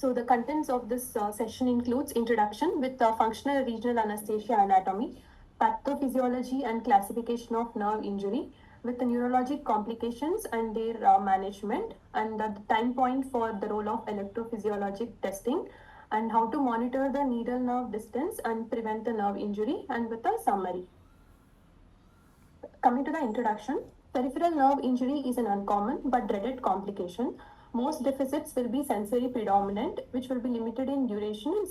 So the contents of this session includes introduction with functional regional anesthesia anatomy, pathophysiology and classification of nerve injury, with the neurologic complications and their management, and the time point for the role of electrophysiologic testing, and how to monitor the needle nerve distance and prevent the nerve injury, and with a summary. Coming to the introduction, peripheral nerve injury is an uncommon but dreaded complication. Most deficits will be sensory predominant, which will be limited in duration and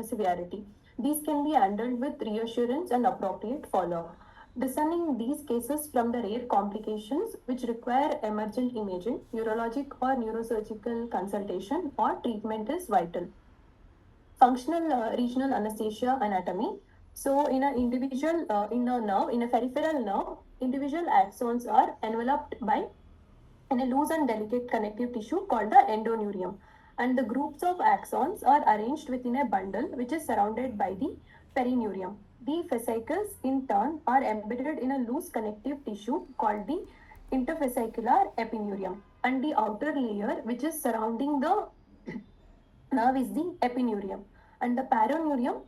severity. These can be handled with reassurance and appropriate follow-up. Discerning these cases from the rare complications which require emergent imaging, neurologic or neurosurgical consultation or treatment is vital. Functional regional anesthesia anatomy. So in a individual, in a nerve, in a peripheral nerve, individual axons are enveloped by in a loose and delicate connective tissue called the endoneurium, and the groups of axons are arranged within a bundle which is surrounded by the perineurium. The fascicles in turn are embedded in a loose connective tissue called the interfascicular epineurium, and the outer layer which is surrounding the nerve is the epineurium, and the paraneurium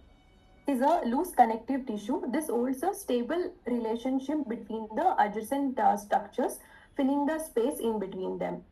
is a loose connective tissue. This holds a stable relationship between the adjacent structures, filling the space in between them.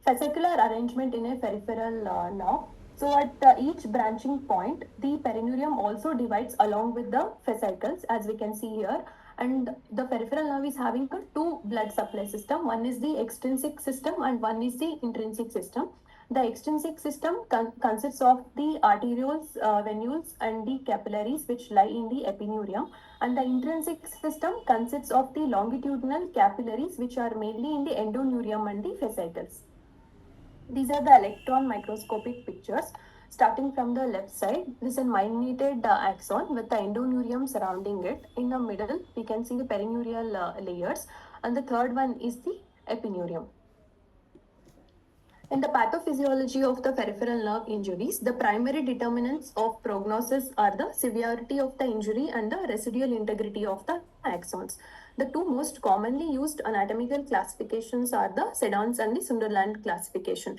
Fascicular arrangement in a peripheral nerve. So at each branching point, the perineurium also divides along with the fascicles, as we can see here. And the peripheral nerve is having a two blood supply system. One is the extrinsic system and one is the intrinsic system. The extrinsic system consists of the arterioles, venules, and the capillaries which lie in the epineurium, and the intrinsic system consists of the longitudinal capillaries which are mainly in the endoneurium and the fascicles. These are the electron microscopic pictures. Starting from the left side, this is a myelinated axon with the endoneurium surrounding it. In the middle, we can see the perineurial layers, and the third one is the epineurium. In the pathophysiology of the peripheral nerve injuries, the primary determinants of prognosis are the severity of the injury and the residual integrity of the axons. The two most commonly used anatomical classifications are the Sedans and the Sunderland classification.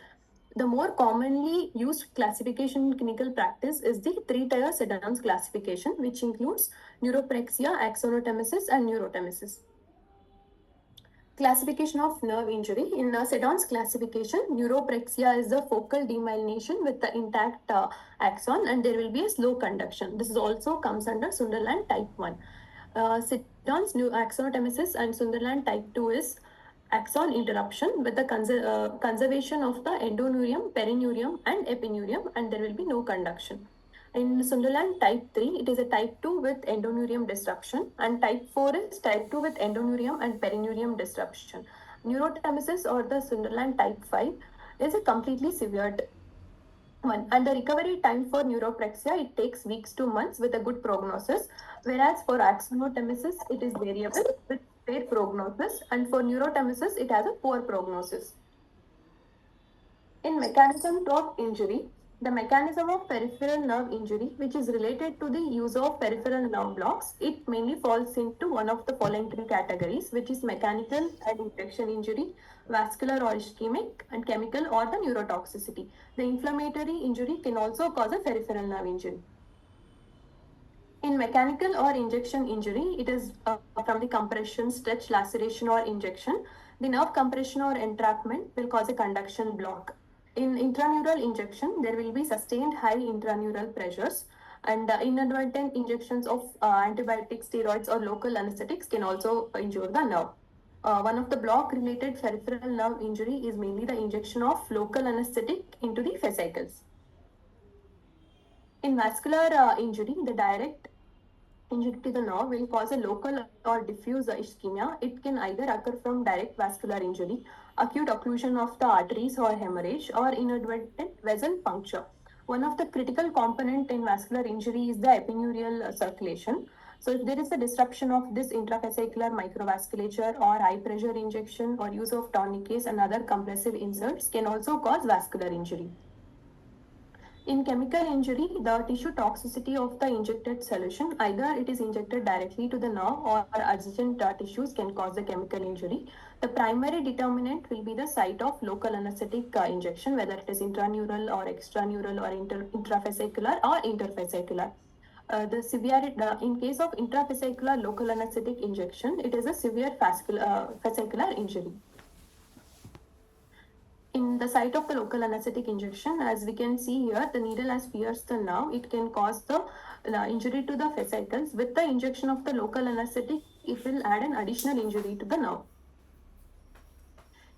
The more commonly used classification in clinical practice is the three-tier Sedans classification, which includes neuropraxia, axonotemesis, and neurotemesis. Classification of nerve injury. In Sedon's classification, neuropraxia is the focal demyelination with the intact axon, and there will be a slow conduction. This is also comes under Sunderland type 1. Sedon's new axonotemesis and Sunderland type 2 is axon interruption with the conservation of the endoneurium, perineurium, and epineurium, and there will be no conduction. In Sunderland type 3, it is a type 2 with endoneurium disruption, and type 4 is type 2 with endoneurium and perineurium disruption. Neurotemesis or the Sunderland type 5 is a completely severed one, and the recovery time for neuropraxia, it takes weeks to months with a good prognosis, whereas for axonotemesis it is variable with fair prognosis, and for neurotemesis it has a poor prognosis. In mechanism of injury, the mechanism of peripheral nerve injury, which is related to the use of peripheral nerve blocks, it mainly falls into one of the following three categories, which is mechanical and injection injury, vascular or ischemic, and chemical or the neurotoxicity. The inflammatory injury can also cause a peripheral nerve injury. In mechanical or injection injury, it is from the compression, stretch, laceration, or injection. The nerve compression or entrapment will cause a conduction block. In intraneural injection, there will be sustained high intraneural pressures, and inadvertent injections of antibiotics, steroids, or local anesthetics can also injure the nerve. One of the block-related peripheral nerve injury is mainly the injection of local anesthetic into the fascicles. In vascular injury, the direct injury to the nerve will cause a local or diffuse ischemia. It can either occur from direct vascular injury, acute occlusion of the arteries or hemorrhage, or inadvertent vessel puncture. One of the critical component in vascular injury is the epineurial circulation. So if there is a disruption of this intrafascicular microvasculature or high pressure injection or use of tourniquets and other compressive inserts can also cause vascular injury. In chemical injury, the tissue toxicity of the injected solution, either it is injected directly to the nerve or adjacent tissues can cause the chemical injury. The primary determinant will be the site of local anesthetic injection, whether it is intraneural or extraneural or intravesicular or intervesicular. The severity, in case of intravesicular local anesthetic injection, it is a severe fascicular injury. In the site of the local anesthetic injection, as we can see here, the needle has pierced the nerve. It can cause the injury to the fascicles. With the injection of the local anesthetic, it will add an additional injury to the nerve.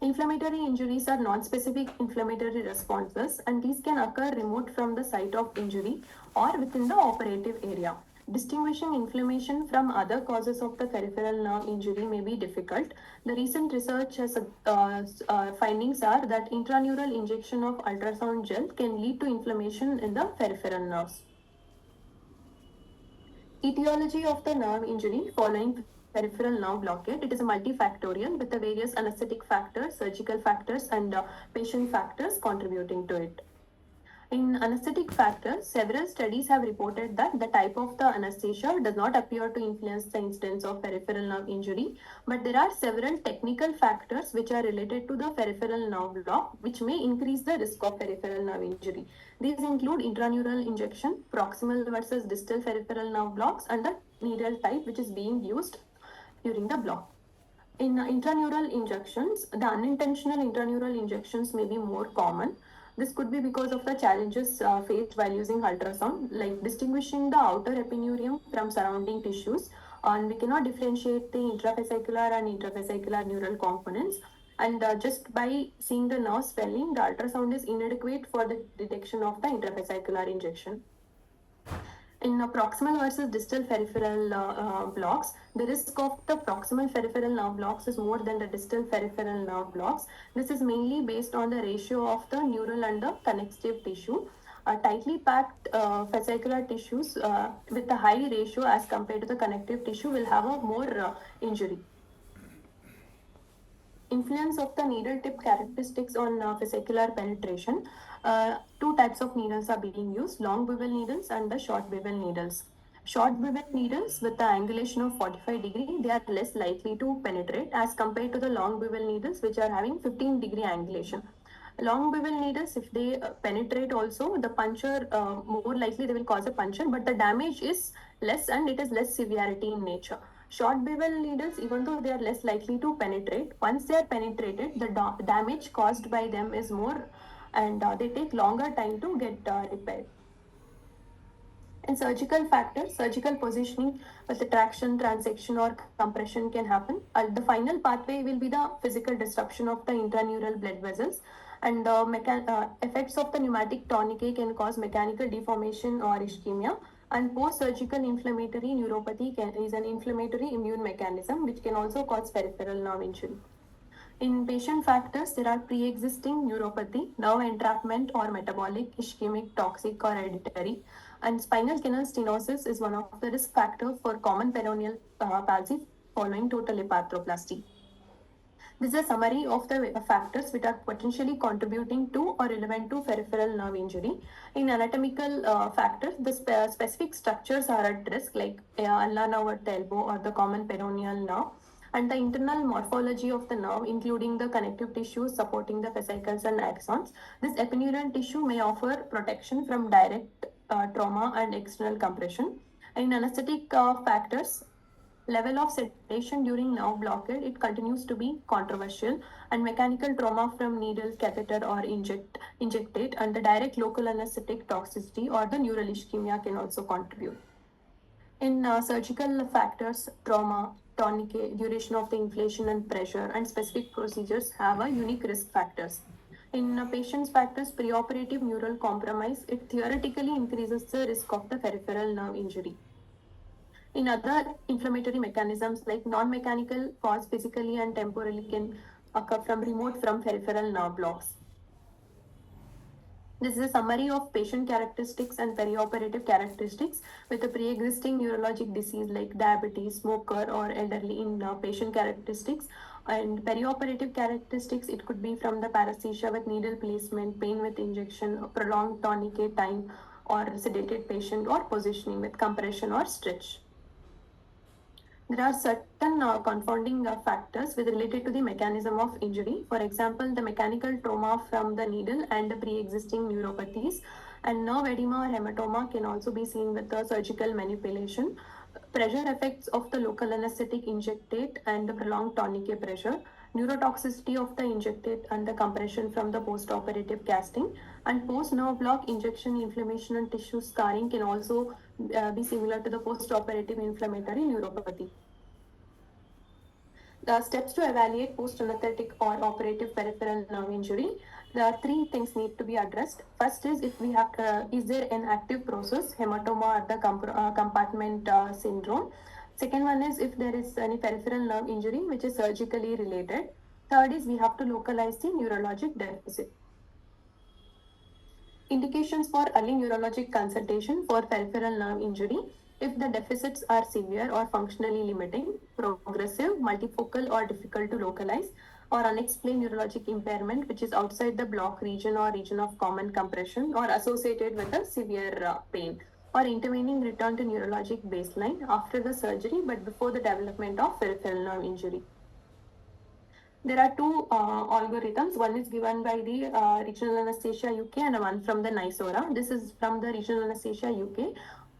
Inflammatory injuries are non-specific inflammatory responses, and these can occur remote from the site of injury or within the operative area. Distinguishing inflammation from other causes of the peripheral nerve injury may be difficult. The recent research has findings are that intraneural injection of ultrasound gel can lead to inflammation in the peripheral nerves. Etiology of the nerve injury following peripheral nerve blockade. It is a multifactorial with the various anesthetic factors, surgical factors, and patient factors contributing to it. In anesthetic factors, several studies have reported that the type of the anesthesia does not appear to influence the incidence of peripheral nerve injury, but there are several technical factors which are related to the peripheral nerve block, which may increase the risk of peripheral nerve injury. These include intraneural injection, proximal versus distal peripheral nerve blocks, and the needle type which is being used during the block. In intraneural injections, the unintentional intraneural injections may be more common. This could be because of the challenges faced while using ultrasound, like distinguishing the outer epineurium from surrounding tissues. And we cannot differentiate the intravesicular and intravesicular neural components. And just by seeing the nerve swelling, the ultrasound is inadequate for the detection of the intravesicular injection. In proximal versus distal peripheral blocks, the risk of the proximal peripheral nerve blocks is more than the distal peripheral nerve blocks. This is mainly based on the ratio of the neural and the connective tissue. Tightly packed fascicular tissues with a high ratio as compared to the connective tissue will have a more injury. Influence of the needle tip characteristics on fascicular penetration. Two types of needles are being used, long bevel needles and the short bevel needles. Short bevel needles with the angulation of 45 degree, they are less likely to penetrate as compared to the long bevel needles which are having 15-degree angulation. Long bevel needles, if they penetrate also, the puncture, more likely they will cause a puncture, but the damage is less and it is less severity in nature. Short bevel needles, even though they are less likely to penetrate, once they are penetrated, the damage caused by them is more and they take longer time to get repaired. In surgical factors, surgical positioning with the traction, transection, or compression can happen. The final pathway will be the physical disruption of the intraneural blood vessels, and the effects of the pneumatic tourniquet can cause mechanical deformation or ischemia. And post-surgical inflammatory neuropathy is an inflammatory immune mechanism which can also cause peripheral nerve injury. In patient factors, there are pre-existing neuropathy, nerve entrapment or metabolic, ischemic, toxic or hereditary. And spinal canal stenosis is one of the risk factors for common peroneal palsy following total hepatoplasty. This is a summary of the factors which are potentially contributing to or relevant to peripheral nerve injury. In anatomical factors, the specific structures are at risk, like ulnar nerve at the elbow or the common peroneal nerve, and the internal morphology of the nerve, including the connective tissues supporting the fascicles and axons. This epineurial tissue may offer protection from direct trauma and external compression. In anesthetic factors, level of sedation during nerve blockade, it continues to be controversial, and mechanical trauma from needle, catheter or injectate, and the direct local anesthetic toxicity or the neural ischemia can also contribute. In surgical factors, trauma, tourniquet, duration of the inflation and pressure, and specific procedures have a unique risk factors. In patient's factors, preoperative neural compromise, it theoretically increases the risk of the peripheral nerve injury. In other inflammatory mechanisms like non-mechanical cause physically and temporally can occur from remote from peripheral nerve blocks. This is a summary of patient characteristics and perioperative characteristics with a pre-existing neurologic disease like diabetes, smoker or elderly in patient characteristics. And perioperative characteristics, it could be from the paresthesia with needle placement, pain with injection, prolonged tourniquet time, or sedated patient, or positioning with compression or stretch. There are certain confounding factors with related to the mechanism of injury. For example, the mechanical trauma from the needle and the pre-existing neuropathies, and nerve edema or hematoma can also be seen with the surgical manipulation. Pressure effects of the local anesthetic injectate and the prolonged tourniquet pressure, neurotoxicity of the injectate and the compression from the post-operative casting, and post-nerve block injection inflammation and tissue scarring can also be similar to the post-operative inflammatory neuropathy. The steps to evaluate post-anesthetic or operative peripheral nerve injury. There are three things need to be addressed. First is if we have, is there an active process, hematoma or the compartment syndrome. Second one is if there is any peripheral nerve injury which is surgically related. Third is we have to localize the neurologic deficit. Indications for early neurologic consultation for peripheral nerve injury. If the deficits are severe or functionally limiting, progressive, multifocal or difficult to localize, or unexplained neurologic impairment which is outside the block region or region of common compression or associated with a severe pain, or intervening return to neurologic baseline after the surgery but before the development of peripheral nerve injury. There are two algorithms. One is given by the Regional Anesthesia UK and one from the NISORA. This is from the Regional Anesthesia UK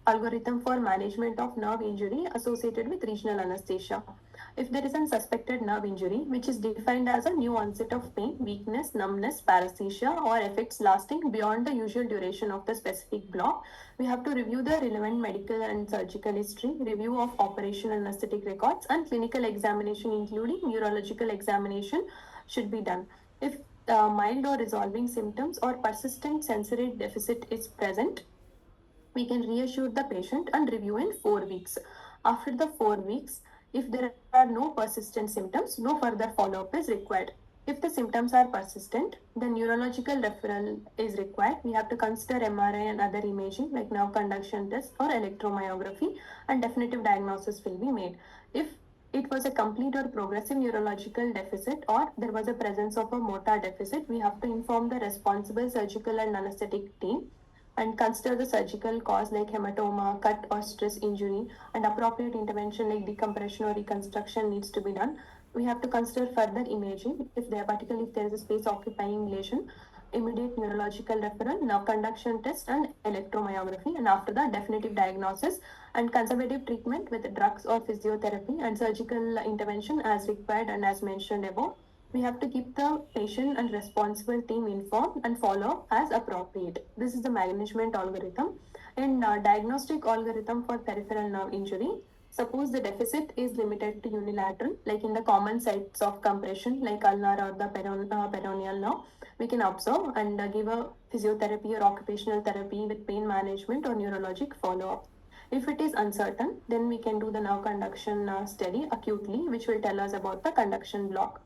algorithm for management of nerve injury associated with regional anesthesia. If there is a suspected nerve injury, which is defined as a new onset of pain, weakness, numbness, paresthesia, or effects lasting beyond the usual duration of the specific block, we have to review the relevant medical and surgical history, review of operation anesthetic records, and clinical examination, including neurological examination, should be done. If mild or resolving symptoms or persistent sensory deficit is present, we can reassure the patient and review in 4 weeks. After the 4 weeks, if there are no persistent symptoms, no further follow-up is required. If the symptoms are persistent, then neurological referral is required. We have to consider MRI and other imaging like nerve conduction test or electromyography, and definitive diagnosis will be made. If it was a complete or progressive neurological deficit or there was a presence of a motor deficit, we have to inform the responsible surgical and anesthetic team and consider the surgical cause like hematoma, cut or stress injury, and appropriate intervention like decompression or reconstruction needs to be done. We have to consider further imaging if there, particularly if there is a space occupying lesion, immediate neurological referral, nerve conduction test, and electromyography, and after that definitive diagnosis and conservative treatment with drugs or physiotherapy and surgical intervention as required and as mentioned above. We have to keep the patient and responsible team informed and follow as appropriate. This is the management algorithm. And diagnostic algorithm for peripheral nerve injury. Suppose the deficit is limited to unilateral, like in the common sites of compression, like ulnar or the peroneal nerve, we can observe and give a physiotherapy or occupational therapy with pain management or neurologic follow-up. If it is uncertain, then we can do the nerve conduction study acutely, which will tell us about the conduction block.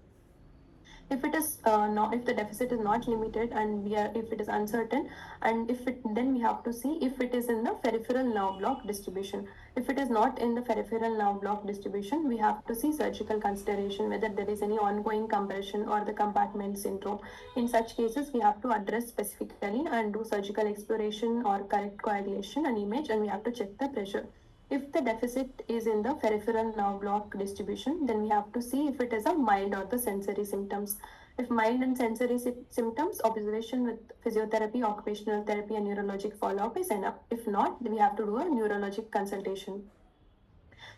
If it is not, if the deficit is not limited and if it is uncertain, and then we have to see if it is in the peripheral nerve block distribution. If it is not in the peripheral nerve block distribution, we have to see surgical consideration whether there is any ongoing compression or the compartment syndrome. In such cases, we have to address specifically and do surgical exploration or correct coagulation and image, and we have to check the pressure. If the deficit is in the peripheral nerve block distribution, then we have to see if it is a mild or the sensory symptoms. If mild and sensory symptoms, observation with physiotherapy, occupational therapy, and neurologic follow-up is enough. If not, then we have to do a neurologic consultation.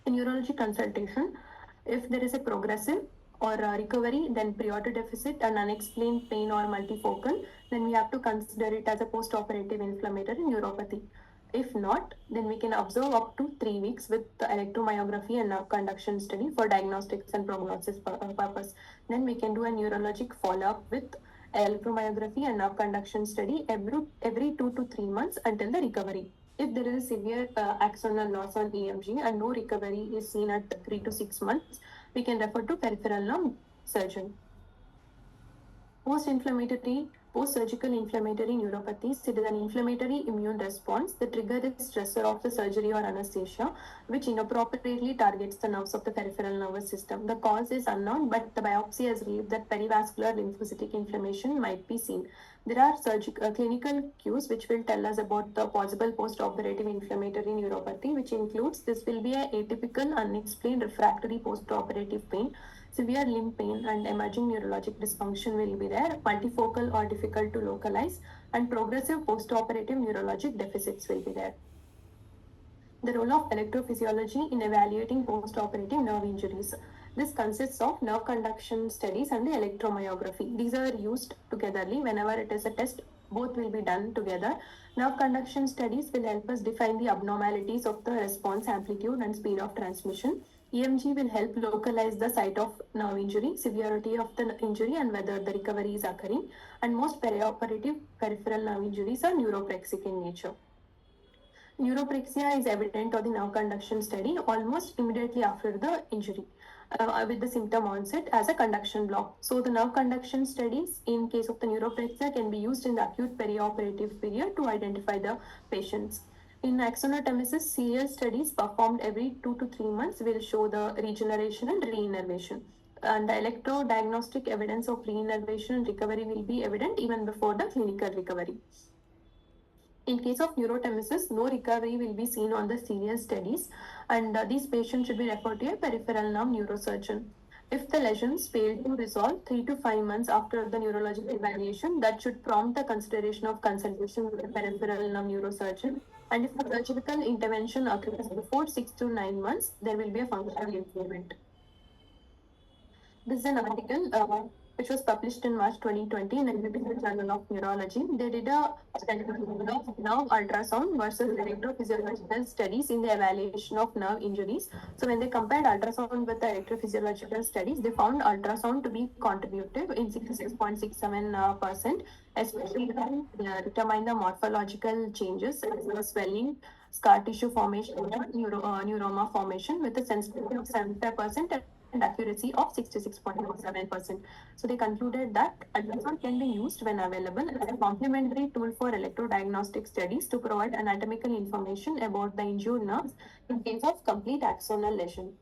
In neurologic consultation, if there is a progressive or recovery, then prior to deficit and unexplained pain or multifocal, then we have to consider it as a post-operative inflammatory neuropathy. If not, then we can observe up to 3 weeks with the electromyography and nerve conduction study for diagnostics and prognosis purpose. Then we can do a neurologic follow-up with electromyography and nerve conduction study every 2 to 3 months until the recovery. If there is a severe axonal loss on EMG and no recovery is seen at 3 to 6 months, we can refer to peripheral nerve surgeon. Post-inflammatory Post-surgical inflammatory neuropathies, it is an inflammatory immune response. The trigger is stressor of the surgery or anesthesia, which inappropriately targets the nerves of the peripheral nervous system. The cause is unknown, but the biopsy has revealed that perivascular lymphocytic inflammation might be seen. There are clinical cues which will tell us about the possible post-operative inflammatory neuropathy, which includes this will be a atypical, unexplained refractory post-operative pain, severe limb pain and emerging neurologic dysfunction will be there, multifocal or difficult to localize, and progressive post-operative neurologic deficits will be there. The role of electrophysiology in evaluating post-operative nerve injuries. This consists of nerve conduction studies and the electromyography. These are used togetherly whenever it is a test. Both will be done together. Nerve conduction studies will help us define the abnormalities of the response amplitude and speed of transmission. EMG will help localize the site of nerve injury, severity of the injury, and whether the recovery is occurring. And most perioperative peripheral nerve injuries are neuroprexic in nature. Neuropraxia is evident on the nerve conduction study almost immediately after the injury, with the symptom onset as a conduction block. So the nerve conduction studies in case of the neuropraxia can be used in the acute perioperative period to identify the patients. In axonotomesis, serial studies performed every 2 to 3 months will show the regeneration and reinnervation. And the electrodiagnostic evidence of reinnervation and recovery will be evident even before the clinical recovery. In case of neurotemesis, no recovery will be seen on the serial studies, and these patients should be referred to a peripheral nerve neurosurgeon. If the lesions fail to resolve 3 to 5 months after the neurological evaluation, that should prompt the consideration of consultation with a peripheral nerve neurosurgeon. And if the surgical intervention occurs before 6 to 9 months, there will be a functional improvement. This is an article which was published in March 2020 in the Journal of Neurology. They did a study of nerve ultrasound versus electrophysiological studies in the evaluation of nerve injuries. So when they compared ultrasound with the electrophysiological studies, they found ultrasound to be contributive in 66.67%, especially when they determine the morphological changes, swelling, scar tissue formation, neuroma formation with a sensitivity of 75% and accuracy of 66.07%. So they concluded that ultrasound can be used when available as a complementary tool for electrodiagnostic studies to provide anatomical information about the injured nerves in case of complete axonal lesion.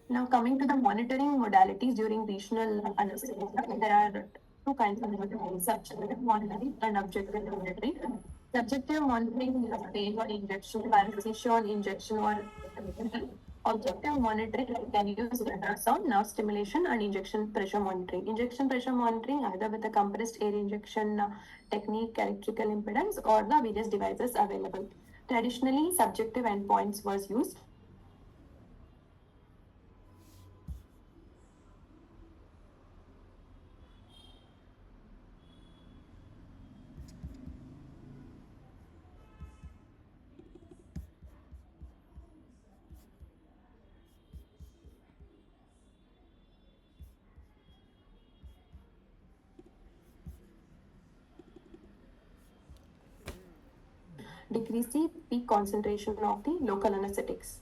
Now coming to the monitoring modalities during regional anesthesia, there are two kinds of monitoring, subjective monitoring and objective monitoring. Subjective monitoring is pain or injection, anesthesia on injection or objective monitoring can use ultrasound, nerve stimulation, and injection pressure monitoring. Injection pressure monitoring either with a compressed air injection technique, electrical impedance, or the various devices available. Traditionally, subjective endpoints was used. Decrease the peak concentration of the local anesthetics.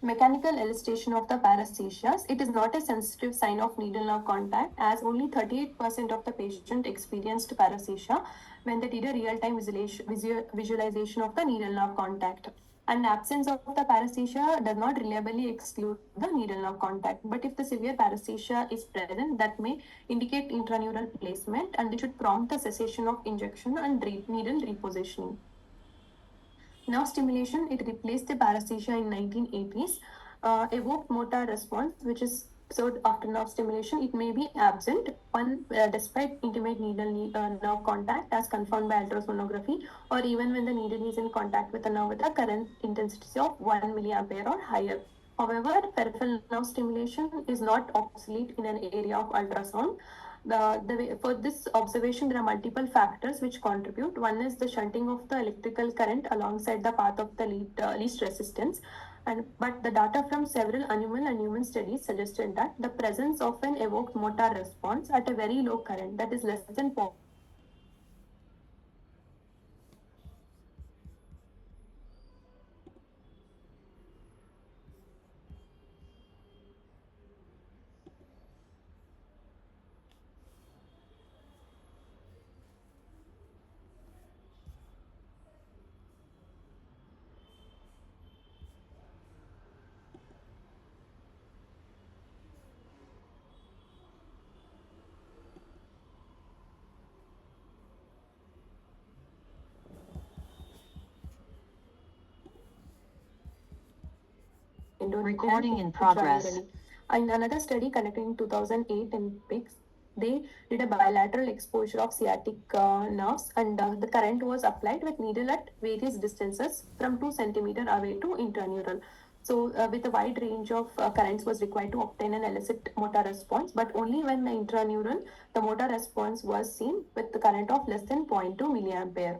Mechanical elicitation of the paresthesias. It is not a sensitive sign of needle nerve contact, as only 38% of the patient experienced paresthesia when they did a real-time visualization of the needle nerve contact. And absence of the paresthesia does not reliably exclude the needle nerve contact. But if the severe paresthesia is present, that may indicate intraneural placement, and it should prompt the cessation of injection and needle repositioning. Nerve stimulation, it replaced the paresthesia in 1980s. Evoked motor response, which is observed after nerve stimulation, it may be absent despite intimate needle nerve contact as confirmed by ultrasonography, or even when the needle is in contact with the nerve with a current intensity of 1 milliampere or higher. However, peripheral nerve stimulation is not obsolete in an area of ultrasound. For this observation, there are multiple factors which contribute. One is the shunting of the electrical current alongside the path of the least resistance. But the data from several animal and human studies suggested that the presence of an evoked motor response at a very low current, that is less than Recording in progress. intranurally. In another study conducted in 2008 in pigs, they did a bilateral exposure of sciatic nerves, and the current was applied with needle at various distances from 2 centimeter away to intraneural. So, with a wide range of currents was required to obtain an elicit motor response, but only when the intraneural, the motor response was seen with the current of less than 0.2 milliampere.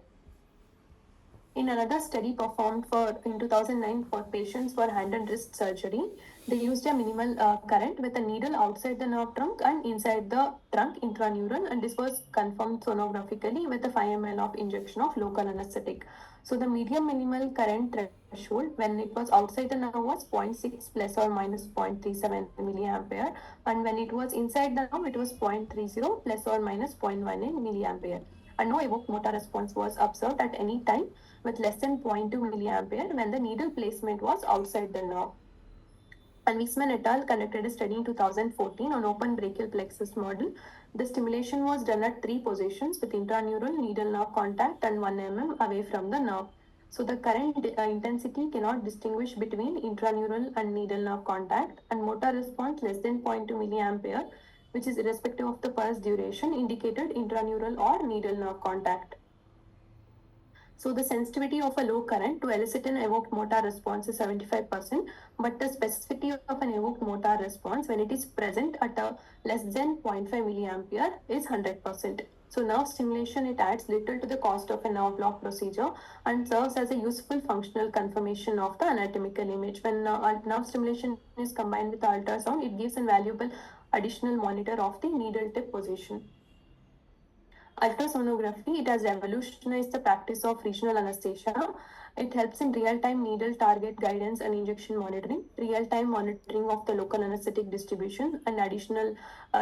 In another study performed in 2009 for patients for hand and wrist surgery, they used a minimal current with a needle outside the nerve trunk and inside the trunk intraneural, and this was confirmed sonographically with a 5 ml of injection of local anesthetic. So the medium minimal current threshold when it was outside the nerve was 0.6 plus or minus 0.37 milliampere, and when it was inside the nerve it was 0.30 plus or minus 0.18 milliampere, and no evoked motor response was observed at any time with less than 0.2 milliampere when the needle placement was outside the nerve. And Wiesman et al. Conducted a study in 2014 on open brachial plexus model. The stimulation was done at 3 positions with intraneural needle nerve contact and 1 mm away from the nerve. So the current intensity cannot distinguish between intraneural and needle nerve contact, and motor response less than 0.2 milliampere, which is irrespective of the pulse duration, indicated intraneural or needle nerve contact. So the sensitivity of a low current to elicit an evoked motor response is 75%, but the specificity of an evoked motor response when it is present at a less than 0.5 milliampere is 100%. So nerve stimulation, it adds little to the cost of a nerve block procedure and serves as a useful functional confirmation of the anatomical image. When nerve stimulation is combined with ultrasound, it gives a valuable additional monitor of the needle tip position. Ultrasonography, it has revolutionized the practice of regional anesthesia. It helps in real-time needle target guidance and injection monitoring, real-time monitoring of the local anesthetic distribution, and additional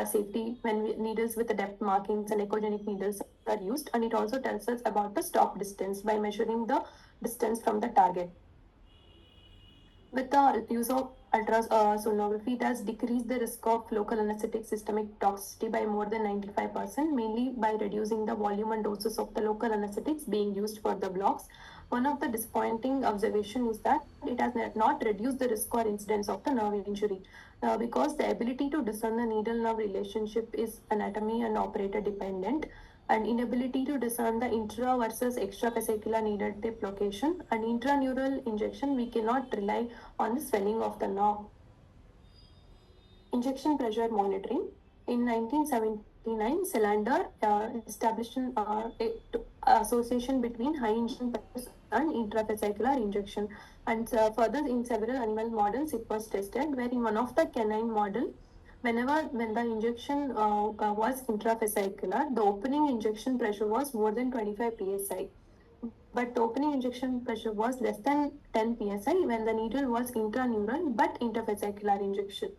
safety when needles with the depth markings and echogenic needles are used. And it also tells us about the stop distance by measuring the distance from the target. With the use of ultrasonography, it has decreased the risk of local anesthetic systemic toxicity by more than 95%, mainly by reducing the volume and doses of the local anesthetics being used for the blocks. One of the disappointing observations is that it has not reduced the risk or incidence of the nerve injury, because the ability to discern the needle-nerve relationship is anatomy and operator dependent, and inability to discern the intra versus extrafascicular needle tip location and intraneural injection, we cannot rely on the swelling of the nerve. Injection pressure monitoring. In 1979, Selander established an association between high injection pressure and intrafascicular injection. And further, in several animal models, it was tested, where in one of the canine model, when the injection was intrafascicular, the opening injection pressure was more than 25 psi. But the opening injection pressure was less than 10 psi when the needle was intraneural but interfascicular injection.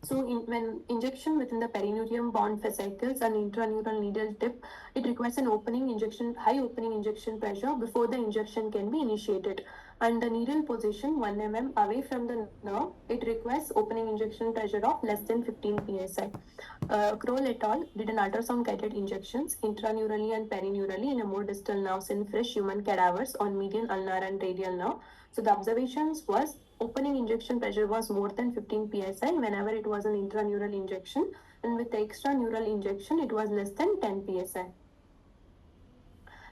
So, when injection within the perineurium bound fascicles and intraneural needle tip, it requires an high opening injection pressure before the injection can be initiated. And the needle position 1 mm away from the nerve, it requires opening injection pressure of less than 15 psi. Kroll et al. Did an ultrasound guided injections intraneurally and perineurally in a more distal nerves in fresh human cadavers on median ulnar and radial nerve. So the observations was opening injection pressure was more than 15 psi whenever it was an intraneural injection, and with the extraneural injection it was less than 10 psi.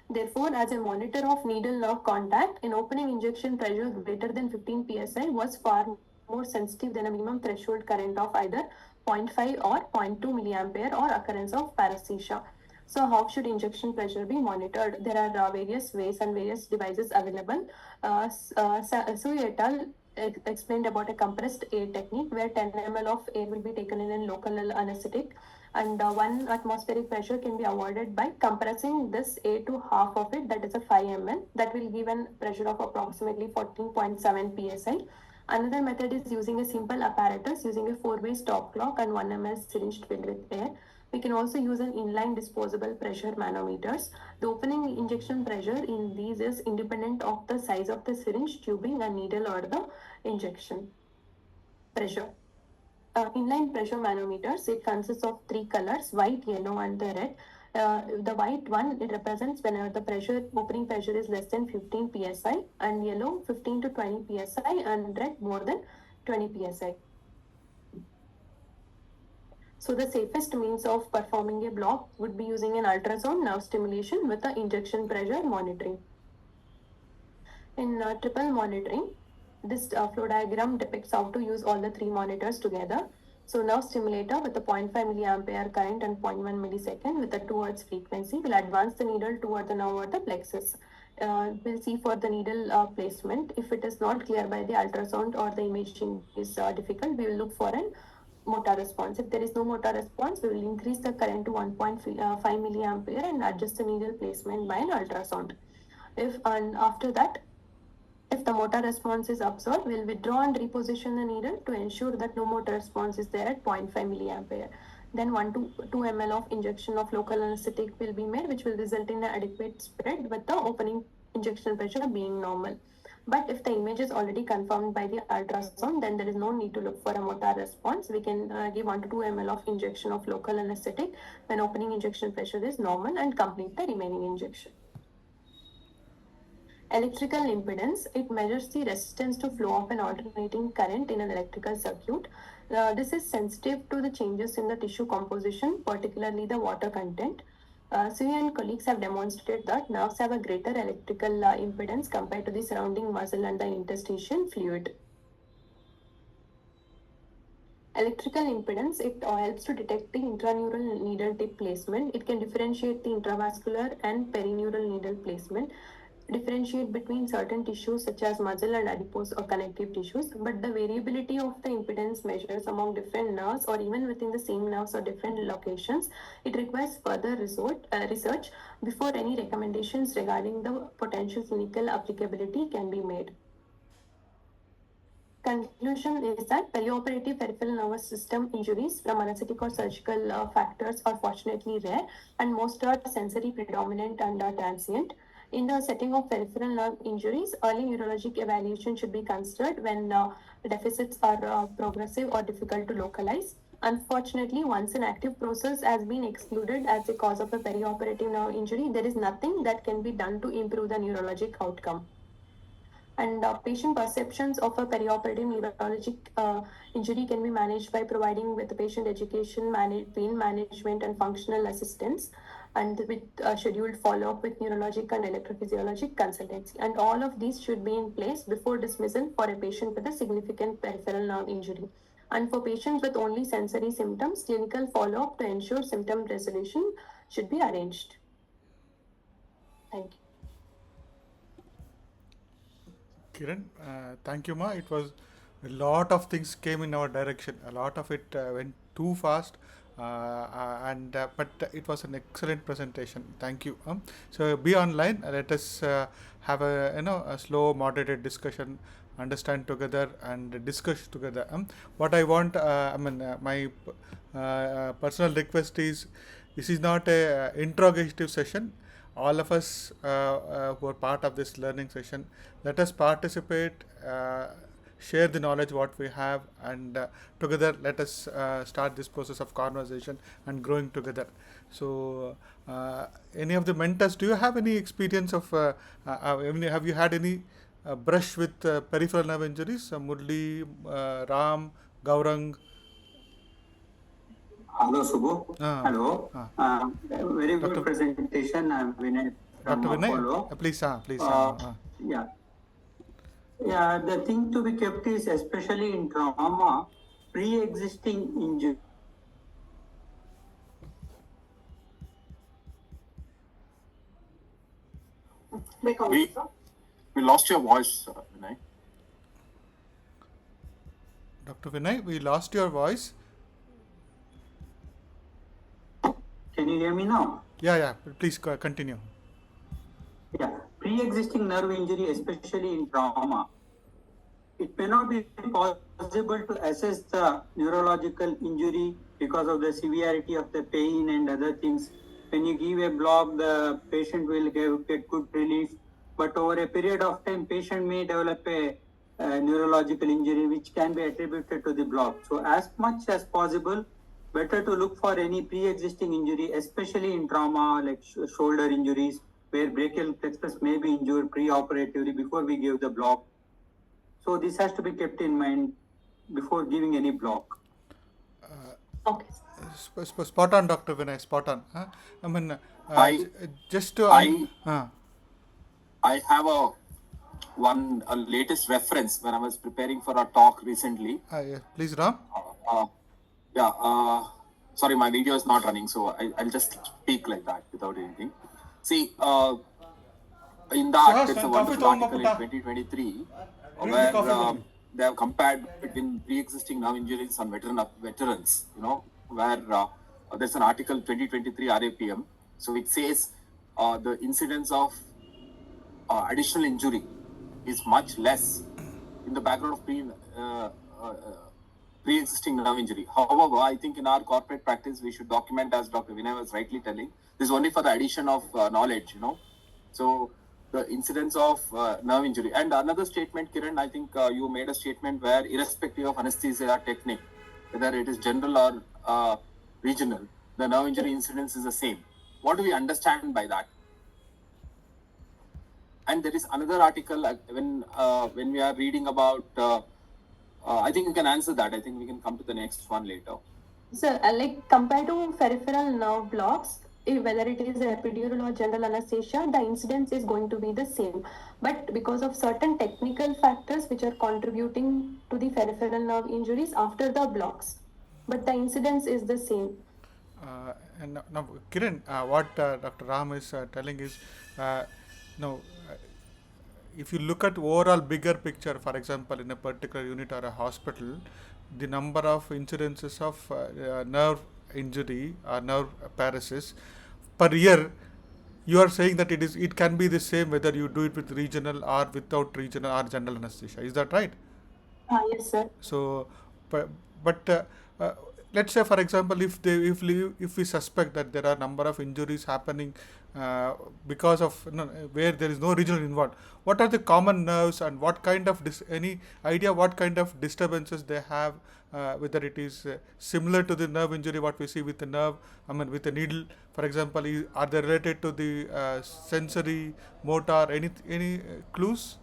Therefore, as a monitor of needle nerve contact, an opening injection pressure greater than 15 psi was far more sensitive than a minimum threshold current of either 0.5 or 0.2 milliampere or occurrence of paresthesia. So, how should injection pressure be monitored? There are various ways and various devices available. Sui et al. Explained about a compressed air technique where 10 ml of air will be taken in a local anesthetic, and 1 atmospheric pressure can be avoided by compressing this air to half of it, that is a 5 ml. That will give a pressure of approximately 14.7 psi. Another method is using a simple apparatus using a 4-way stop clock and 1 ml syringe filled with air. We can also use an inline disposable pressure manometers. The opening injection pressure in these is independent of the size of the syringe, tubing, and needle or the injection pressure. Inline pressure manometers, it consists of 3 colors, white, yellow, and the red. The white one, it represents whenever the opening pressure is less than 15 psi, and yellow 15 to 20 psi, and red more than 20 psi. So the safest means of performing a block would be using an ultrasound nerve stimulation with the injection pressure monitoring. In triple monitoring, this flow diagram depicts how to use all the three monitors together. So nerve stimulator with a 0.5 milliampere current and 0.1 millisecond with a 2 Hz frequency will advance the needle toward the nerve or the plexus. We'll see for the needle placement. If it is not clear by the ultrasound or the imaging is difficult, we will look for an motor response. If there is no motor response, we will increase the current to 1.5 milliampere and adjust the needle placement by an ultrasound. After that, if the motor response is observed, we'll withdraw and reposition the needle to ensure that no motor response is there at 0.5 milliampere. Then 1 to 2 ml of injection of local anesthetic will be made, which will result in an adequate spread with the opening injection pressure being normal. But if the image is already confirmed by the ultrasound, then there is no need to look for a motor response. We can give 1 to 2 ml of injection of local anesthetic when opening injection pressure is normal and complete the remaining injection. Electrical impedance, it measures the resistance to flow of an alternating current in an electrical circuit. This is sensitive to the changes in the tissue composition, particularly the water content. Sui and colleagues have demonstrated that nerves have a greater electrical impedance compared to the surrounding muscle and the interstitial fluid. Electrical impedance, it helps to detect the intraneural needle tip placement. It can differentiate the intravascular and perineural needle placement, differentiate between certain tissues such as muscle and adipose or connective tissues, but the variability of the impedance measures among different nerves or even within the same nerves or different locations, it requires further research before any recommendations regarding the potential clinical applicability can be made. Conclusion is that perioperative peripheral nervous system injuries from anesthetic or surgical factors are fortunately rare, and most are sensory predominant and transient. In the setting of peripheral nerve injuries, early neurologic evaluation should be considered when deficits are progressive or difficult to localize. Unfortunately, once an active process has been excluded as a cause of a perioperative nerve injury, there is nothing that can be done to improve the neurologic outcome. And patient perceptions of a perioperative neurologic injury can be managed by providing with the patient education, pain management, and functional assistance, and with scheduled follow-up with neurologic and electrophysiologic consultancy. And all of these should be in place before dismissal for a patient with a significant peripheral nerve injury. And for patients with only sensory symptoms, clinical follow-up to ensure symptom resolution should be arranged. Thank you. Kiran, thank you, Ma. It was a lot of things came in our direction. A lot of it went too fast, but it was an excellent presentation. Thank you. So be online. Let us have a slow, moderated discussion, understand together and discuss together. What I want, my personal request is, this is not a interrogative session. All of us who are part of this learning session, let us participate, share the knowledge what we have, and together let us start this process of conversation and growing together. So any of the mentors, do you have any experience of have you had any brush with peripheral nerve injuries? Murli, Ram, Gaurang? Hello, Subbu. Hello. Very good presentation. I'm Vinay from Dr. Vinay, Apollo. please. Yeah. Yeah, the thing to be kept is, especially in trauma, pre-existing injury. We lost your voice, Vinay. Dr. Vinay, we lost your voice. Can you hear me now? Yeah. Please continue. Yeah. Pre-existing nerve injury, especially in trauma, it may not be possible to assess the neurological injury because of the severity of the pain and other things. When you give a block, the patient will get good relief, but over a period of time, patient may develop a neurological injury which can be attributed to the block. So as much as possible, better to look for any pre-existing injury, especially in trauma like shoulder injuries, where brachial plexus may be injured pre-operatively before we give the block. So this has to be kept in mind before giving any block. Okay. Spot on, Dr. Vinay, spot on. Huh? I mean, I just to I uh, I have a latest reference when I was preparing for a talk recently. yeah, please, Ram. Uh, yeah. Sorry, my video is not running, so I'll just speak like that without anything. See, in that there's a wonderful article in 2023 where they have compared between pre-existing nerve injuries and veterans. You know, where there's an article 2023 RAPM. So it says the incidence of additional injury is much less in the background of pre-existing nerve injury. However, I think in our corporate practice, we should document, as Dr. Vinay was rightly telling, this is only for the addition of knowledge, you know. So the incidence of nerve injury. And another statement, Kiran, I think you made a statement where irrespective of anesthesia technique, whether it is general or regional, the nerve injury incidence is the same. What do we understand by that? And there is another article when we are reading about, I think you can answer that. I think we can come to the next one later. So, like compared to peripheral nerve blocks, whether it is epidural or general anesthesia, the incidence is going to be the same. But because of certain technical factors which are contributing to the peripheral nerve injuries after the blocks, but the incidence is the same. And now, Kiran, what Dr. Ram is telling is, no, if you look at overall bigger picture, for example, in a particular unit or a hospital, the number of incidences of nerve injury or nerve paralysis per year, you are saying that it can be the same whether you do it with regional or without regional or general anesthesia. Is that right? Yes, sir. So, but let's say, for example, if we suspect that there are number of injuries happening because of where there is no regional involved, what are the common nerves and what kind of any idea what kind of disturbances they have, whether it is similar to the nerve injury what we see with the nerve, I mean with the needle, for example, are they related to the sensory, motor, any clues?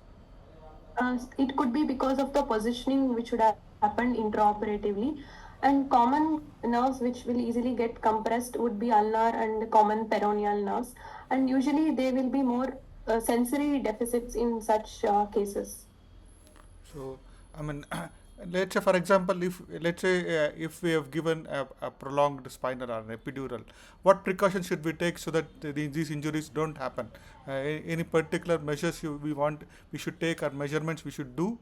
It could be because of the positioning which would have happened intraoperatively, and common nerves which will easily get compressed would be ulnar and common peroneal nerves, and usually they will be more sensory deficits in such cases. So, I mean, let's say, for example, if we have given a prolonged spinal or an epidural, what precautions should we take so that these injuries don't happen? Any particular measures we should take or measurements we should do?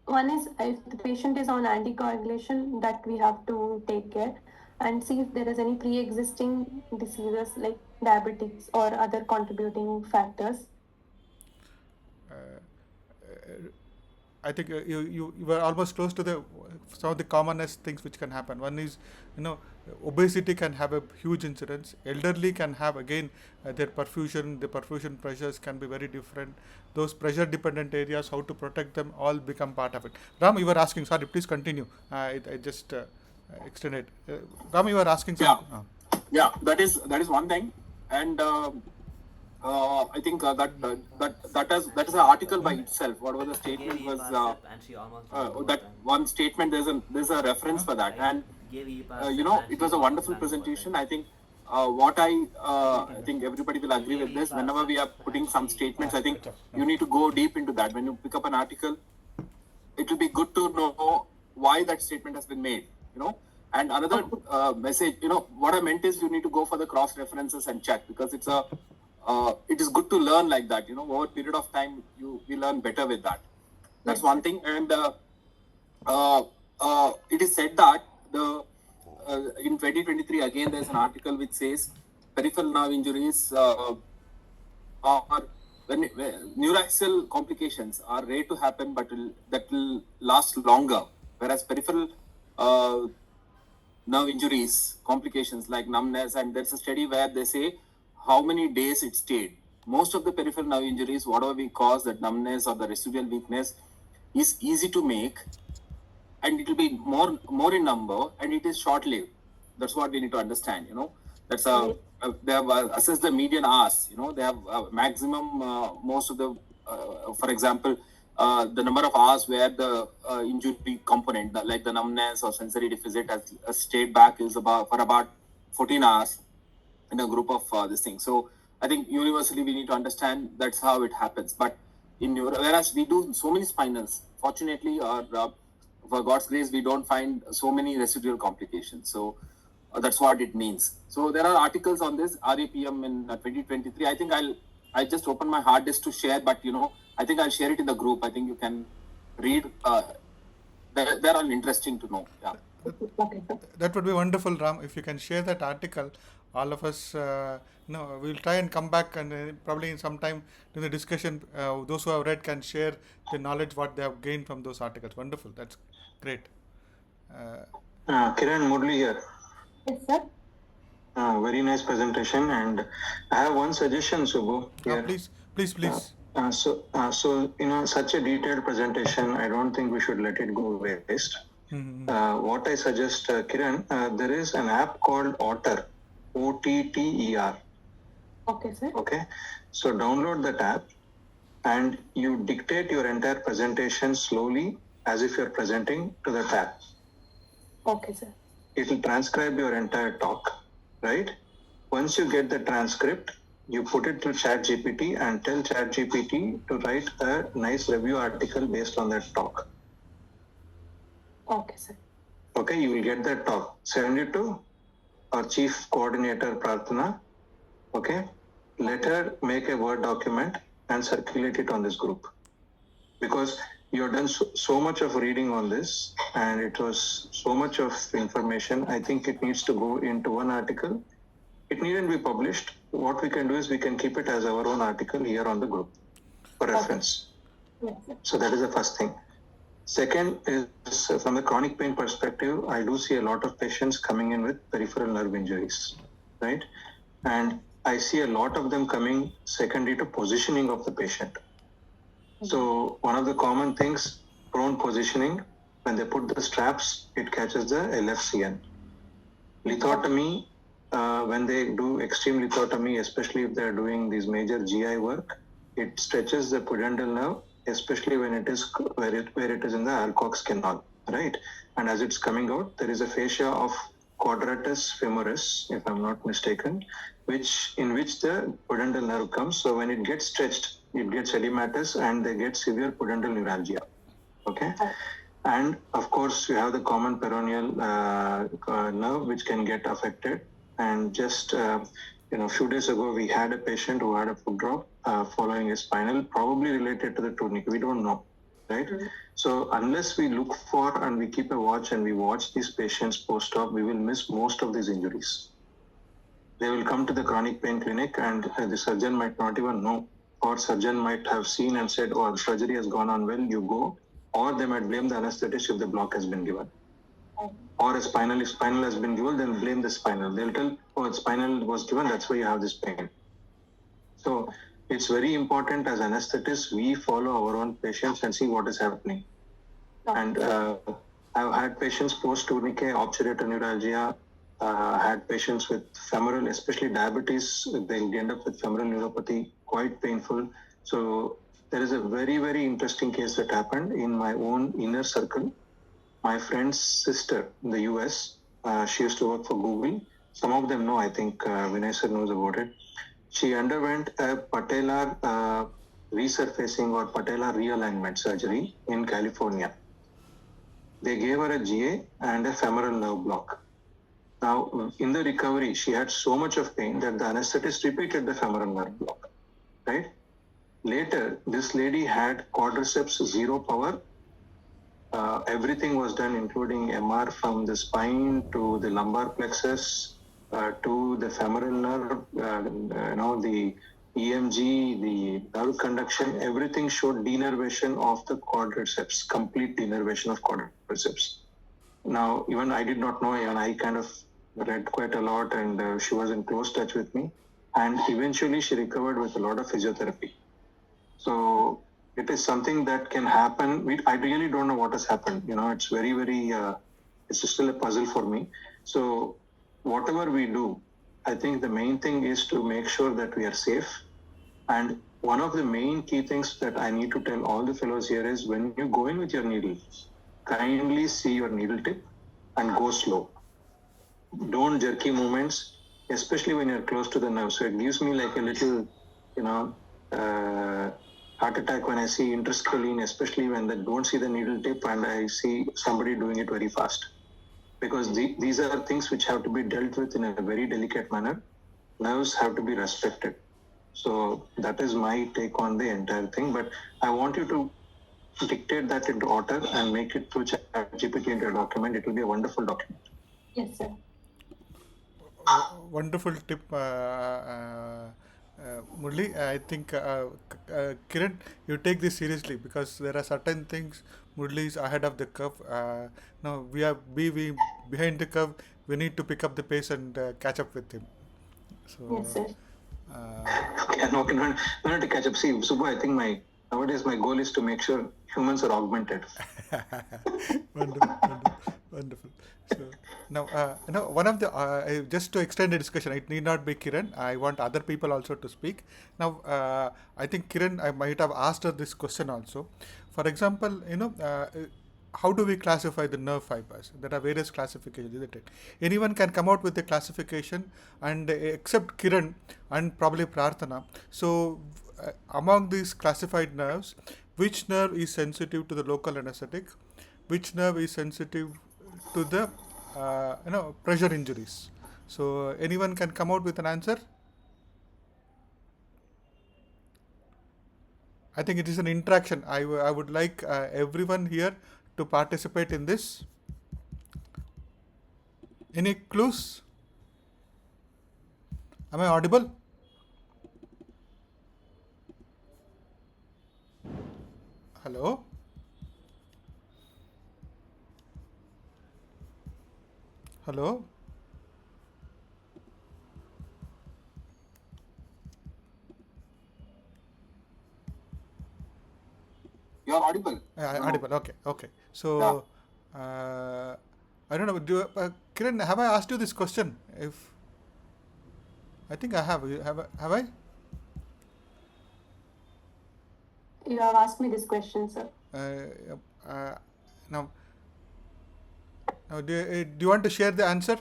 One is if the patient is on anticoagulation, that we have to take care and see if there is any pre-existing diseases like diabetics or other contributing factors. I think you were almost close to some of the commonest things which can happen. One is, obesity can have a huge incidence. Elderly can have again the perfusion pressures can be very different. Those pressure dependent areas, how to protect them, all become part of it. Ram, you were asking. Sorry, please continue. I just extended. Ram, you were asking something. Yeah, that is one thing, and I think that is an article by itself. Whatever the statement was, that one statement, there's a reference for that, and it was a wonderful presentation. I think what I think everybody will agree with this. Whenever we are putting some statements, I think you need to go deep into that. When you pick up an article, it will be good to know why that statement has been made. And another message, what I meant is you need to go for the cross references and check, because it is good to learn like that. Over a period of time, we learn better with that. That's one thing. And it is said that in 2023 again there's an article which says peripheral nerve injuries are when neuraxial complications are rare to happen, but that will last longer, whereas peripheral nerve injuries, complications like numbness, and there's a study where they say how many days it stayed. Most of the peripheral nerve injuries, whatever we cause, that numbness or the residual weakness, is easy to make and it will be more in number, and it is short-lived. That's what we need to understand. That's they have assessed the median hours. They have maximum most of the, for example, the number of hours where the injury component, like the numbness or sensory deficit, has stayed back is about 14 hours in a group of this thing. So I think universally we need to understand that's how it happens. But whereas we do so many spinals, fortunately, or for God's grace, we don't find so many residual complications. So that's what it means. So there are articles on this RAPM in 2023. I think I just open my hard disk to share, but I think I'll share it in the group. I think you can read. They're all interesting to know. Yeah. Okay. That would be wonderful, Ram. If you can share that article, all of us, we'll try and come back, and probably in some time in the discussion, those who have read can share the knowledge what they have gained from those articles. Wonderful. That's great. Kiran Murli here. Yes, sir. Very nice presentation, and I have one suggestion, Subbu. Here. Please. So such a detailed presentation, I don't think we should let it go waste. What I suggest, Kiran, there is an app called Otter, OTTER. Okay, sir. Okay, so download that app, and you dictate your entire presentation slowly as if you're presenting to the app. Okay, sir. It will transcribe your entire talk, right? Once you get the transcript, you put it to ChatGPT and tell ChatGPT to write a nice review article based on that talk. Okay, sir. Okay, you will get that talk. Send it to our chief coordinator, Prarthana. Okay, let her make a Word document and circulate it on this group. Because you have done so much of reading on this, and it was so much of information. I think it needs to go into one article. It needn't be published. What we can do is we can keep it as our own article here on the group for reference. Yes, sir. So that is the first thing. Second is, from the chronic pain perspective, I do see a lot of patients coming in with peripheral nerve injuries, right? And I see a lot of them coming secondary to positioning of the patient. So one of the common things, prone positioning, when they put the straps, it catches the LFCN. Lithotomy, when they do extreme lithotomy, especially if they're doing these major GI work, it stretches the pudendal nerve, especially when it is where it is in the Alcock's canal, right? And as it's coming out, there is a fascia of quadratus femoris, if I'm not mistaken, in which the pudendal nerve comes. So when it gets stretched, it gets edematous and they get severe pudendal neuralgia. Okay. And of course, you have the common peroneal nerve, which can get affected. And just a few days ago, we had a patient who had a foot drop following a spinal, probably related to the tourniquet. We don't know, right? So unless we look for and we keep a watch and we watch these patients post-op, we will miss most of these injuries. They will come to the chronic pain clinic and the surgeon might not even know, or surgeon might have seen and said, oh, the surgery has gone on well, you go. Or they might blame the anesthetist if the block has been given. Or if spinal has been given, then blame the spinal. They'll tell, oh, spinal was given, that's why you have this pain. So it's very important as anesthetists, we follow our own patients and see what is happening. And I've had patients post-tourniquet, obturator neuralgia, had patients with femoral, especially diabetes, they'll end up with femoral neuropathy, quite painful. So there is a very, very interesting case that happened in my own inner circle. My friend's sister in the US, she used to work for Google. Some of them know, I think Vinay sir knows about it. She underwent a patellar resurfacing or patellar realignment surgery in California. They gave her a GA and a femoral nerve block. Now, in the recovery, she had so much of pain that the anesthetist repeated the femoral nerve block, right? Later, this lady had quadriceps 0 power. Everything was done, including MR from the spine to the lumbar plexus to the femoral nerve, the EMG, the nerve conduction, everything showed denervation of the quadriceps, complete denervation of quadriceps. Now, even I did not know, and I kind of read quite a lot, and she was in close touch with me. And eventually, she recovered with a lot of physiotherapy. So it is something that can happen. I really don't know what has happened. It's very, very, it's still a puzzle for me. So whatever we do, I think the main thing is to make sure that we are safe. And one of the main key things that I need to tell all the fellows here is when you go in with your needle, kindly see your needle tip and go slow. Don't jerky movements, especially when you're close to the nerve. So it gives me like a little, you know, heart attack when I see interscalene, especially when they don't see the needle tip and I see somebody doing it very fast. Because these are things which have to be dealt with in a very delicate manner. Nerves have to be respected. So that is my take on the entire thing. But I want you to dictate that into order and make it through ChatGPT into a document. It will be a wonderful document. Yes, sir. Wonderful tip, Murli. I think Kiran, you take this seriously because there are certain things Murli is ahead of the curve. Now we behind the curve. We need to pick up the pace and catch up with him. So. Yes, sir. Okay, no, not to catch up. See, Subbu, I think nowadays my goal is to make sure humans are augmented. Wonderful. So now, one of the just to extend the discussion, it need not be Kiran. I want other people also to speak. Now, I think Kiran, I might have asked her this question also. For example, how do we classify the nerve fibers? There are various classifications, isn't it? Anyone can come out with a classification, and except Kiran and probably Prarthana. So, among these classified nerves, which nerve is sensitive to the local anesthetic? Which nerve is sensitive to the pressure injuries? So, anyone can come out with an answer? I think it is an interaction. I would like everyone here to participate in this. Any clues? Am I audible? Hello? Hello? You are audible. Audible. Okay. So, I don't know. Kiran, have I asked you this question? If I think I have. Have I? You have asked me this question, sir. Now, do you want to share the answer?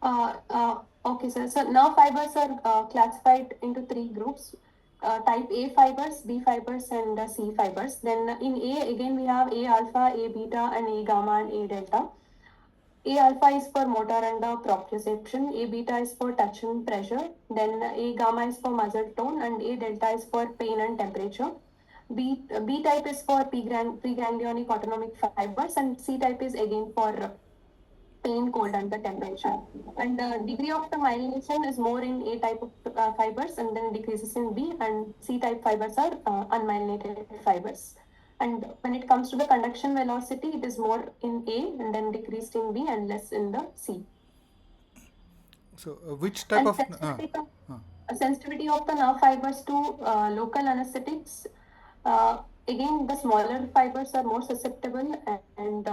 Okay, sir. So nerve fibers are classified into three groups. Type A fibers, B fibers, and C fibers. Then in A, again, we have A alpha, A beta, and A gamma, and A delta. A alpha is for motor and proprioception, A beta is for touch and pressure, then A gamma is for muscle tone, and A delta is for pain and temperature. B type is for preganglionic autonomic fibers, and C type is again for pain, cold, and the temperature. And the degree of the myelination is more in A type of fibers and then decreases in B, and C type fibers are unmyelinated fibers. And when it comes to the conduction velocity, it is more in A and then decreased in B and less in the C. So, which type and of sensitivity of the nerve fibers to local anesthetics. Again, the smaller fibers are more susceptible, and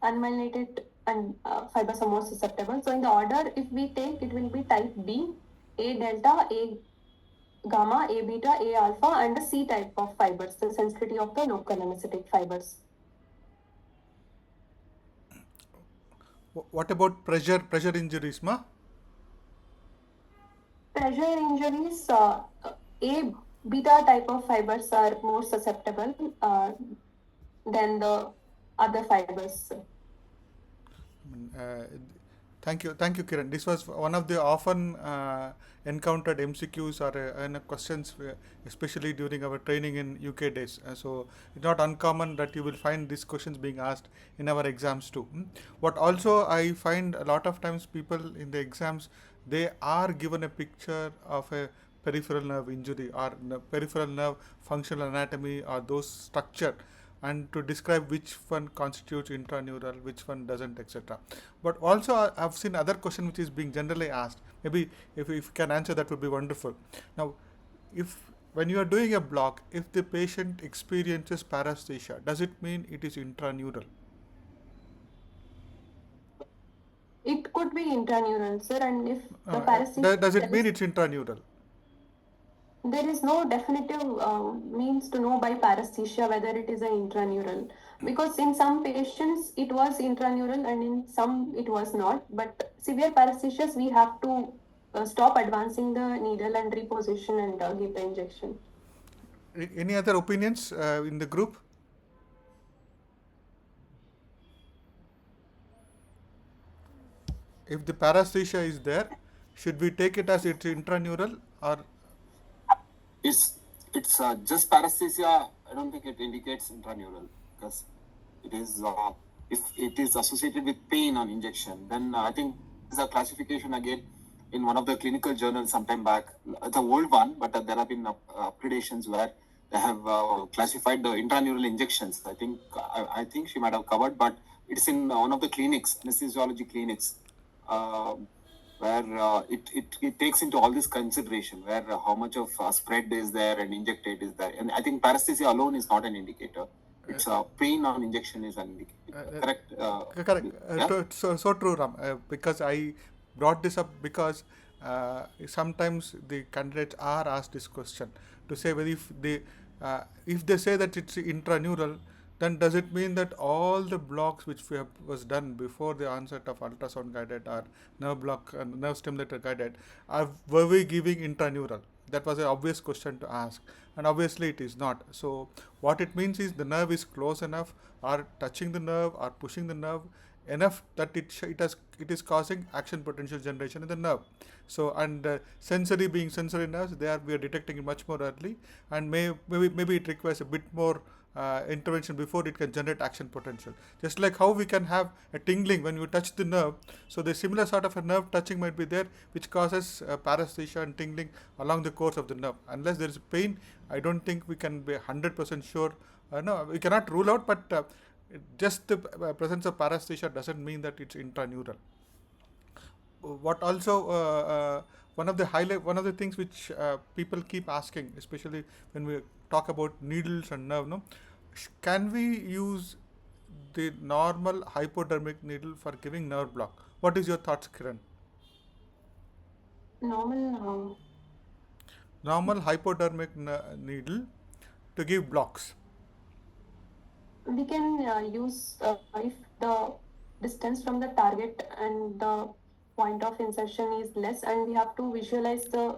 unmyelinated and fibers are more susceptible. So in the order, if we take, it will be type B, A delta, A gamma, A beta, A alpha, and the C type of fibers, the sensitivity of the local anesthetic fibers. What about pressure injuries, ma? Pressure injuries, A beta type of fibers are more susceptible than the other fibers. Thank you, Kiran. This was one of the often encountered MCQs or questions, especially during our training in UK days. So it's not uncommon that you will find these questions being asked in our exams too. What also I find a lot of times people in the exams, they are given a picture of a peripheral nerve injury or peripheral nerve functional anatomy or those structure, and to describe which one constitutes intraneural, which one doesn't, etc. But also I've seen other question which is being generally asked. Maybe if you can answer, that would be wonderful. Now, if when you are doing a block, if the patient experiences paresthesia, does it mean it is intraneural? It could be intraneural, sir, and if the paresthesia Does it mean it's intraneural? there is no definitive means to know by paresthesia whether it is an intraneural, because in some patients it was intraneural and in some it was not. But severe paresthesias, we have to stop advancing the needle and reposition and give the injection. Any other opinions in the group? If the paresthesia is there, should we take it as it's intraneural, or It's just paresthesia. I don't think it indicates intraneural, because it is if it is associated with pain on injection, then I think there's a classification again in one of the clinical journals sometime back. It's an old one, but there have been upgradations where they have classified the intraneural injections. I think she might have covered, but it's in one of the clinics, anesthesiology clinics. Where it takes into all this consideration, where how much of spread is there and injected is there. And I think paresthesia alone is not an indicator. It's pain on injection is an indicator. Correct? correct? Yeah? So true, Ram. Because I brought this up because sometimes the candidates are asked this question to say whether if they say that it's intraneural, then does it mean that all the blocks which was done before the onset of ultrasound guided or nerve block nerve stimulator guided were we giving intraneural? That was an obvious question to ask, and obviously it is not. So what it means is the nerve is close enough, or touching the nerve, or pushing the nerve enough that it is causing action potential generation in the nerve. So, and sensory being sensory nerves, we are detecting it much more early, and maybe it requires a bit more intervention before it can generate action potential. Just like how we can have a tingling when you touch the nerve, so the similar sort of a nerve touching might be there, which causes paresthesia and tingling along the course of the nerve. Unless there is pain, I don't think we can be 100% sure. No, we cannot rule out, but just the presence of paresthesia doesn't mean that it's intraneural. What also one of the things which people keep asking, especially when we talk about needles and nerve, no, can we use the normal hypodermic needle for giving nerve block? What is your thoughts, Kiran? Normal hypodermic needle to give blocks. We can use if the distance from the target and the point of insertion is less, and we have to visualize the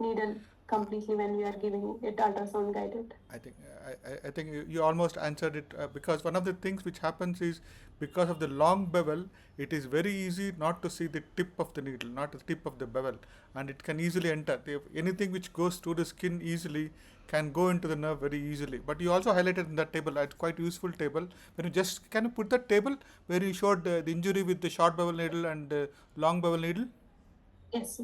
needle completely when we are giving it ultrasound guided. I think you almost answered it, because one of the things which happens is because of the long bevel, it is very easy not to see the tip of the needle, not the tip of the bevel, and it can easily enter. Anything which goes through the skin easily can go into the nerve very easily. But you also highlighted in that table, it's quite useful table. When you just can you put that table where you showed the injury with the short bevel needle and long bevel needle? Yes.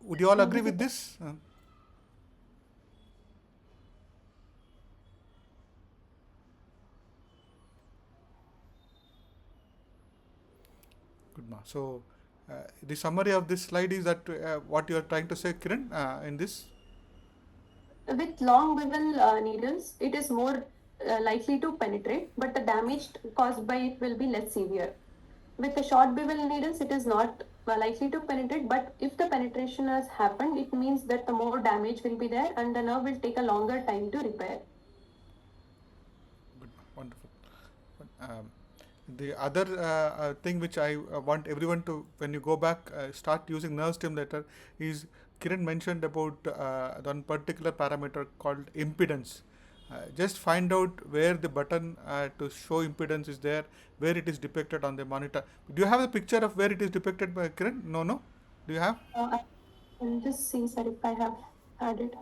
Would you all agree with this? Good, ma. So, the summary of this slide is that what you are trying to say, Kiran, in this? With long bevel needles, it is more likely to penetrate, but the damage caused by it will be less severe. With the short bevel needles, it is not likely to penetrate, but if the penetration has happened, it means that the more damage will be there and the nerve will take a longer time to repair. Good, wonderful. The other thing which I want everyone to, when you go back, start using nerve stimulator is Kiran mentioned about one particular parameter called impedance. Just find out where the button to show impedance is there, where it is depicted on the monitor. Do you have a picture of where it is depicted by Kiran? No? Do you have? I'll just see, sir, if I have had it.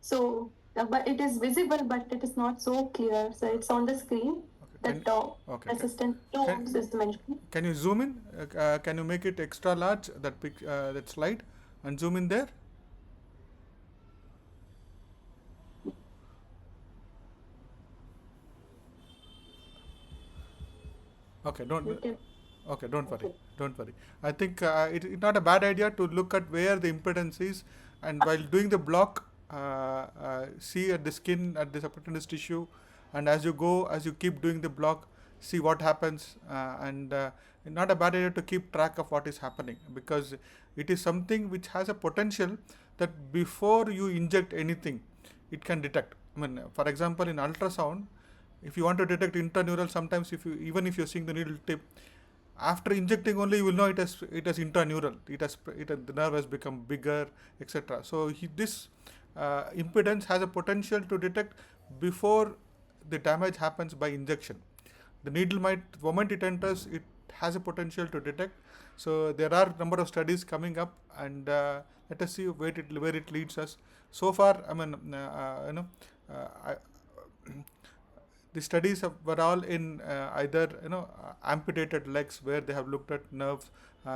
So, but it is visible, but it is not so clear. So it's on the screen Can, that okay. resistant tubes is mentioned. Can you zoom in? Can you make it extra large, that slide, and zoom in there? Okay, don't worry, don't worry. I think it's not a bad idea to look at where the impedance is, and while doing the block, see at the skin, at the subcutaneous tissue, and as you keep doing the block, see what happens, and not a bad idea to keep track of what is happening, because it is something which has a potential that before you inject anything, it can detect. I mean, for example, in ultrasound, if you want to detect intraneural, sometimes if you're seeing the needle tip, after injecting only you will know it has intraneural. The nerve has become bigger, etc. So this impedance has a potential to detect before the damage happens by injection. The needle might, the moment it enters, it has a potential to detect. So there are number of studies coming up, and let us see where it leads us. So far, I mean, I, the studies were all in either amputated legs, where they have looked at nerves,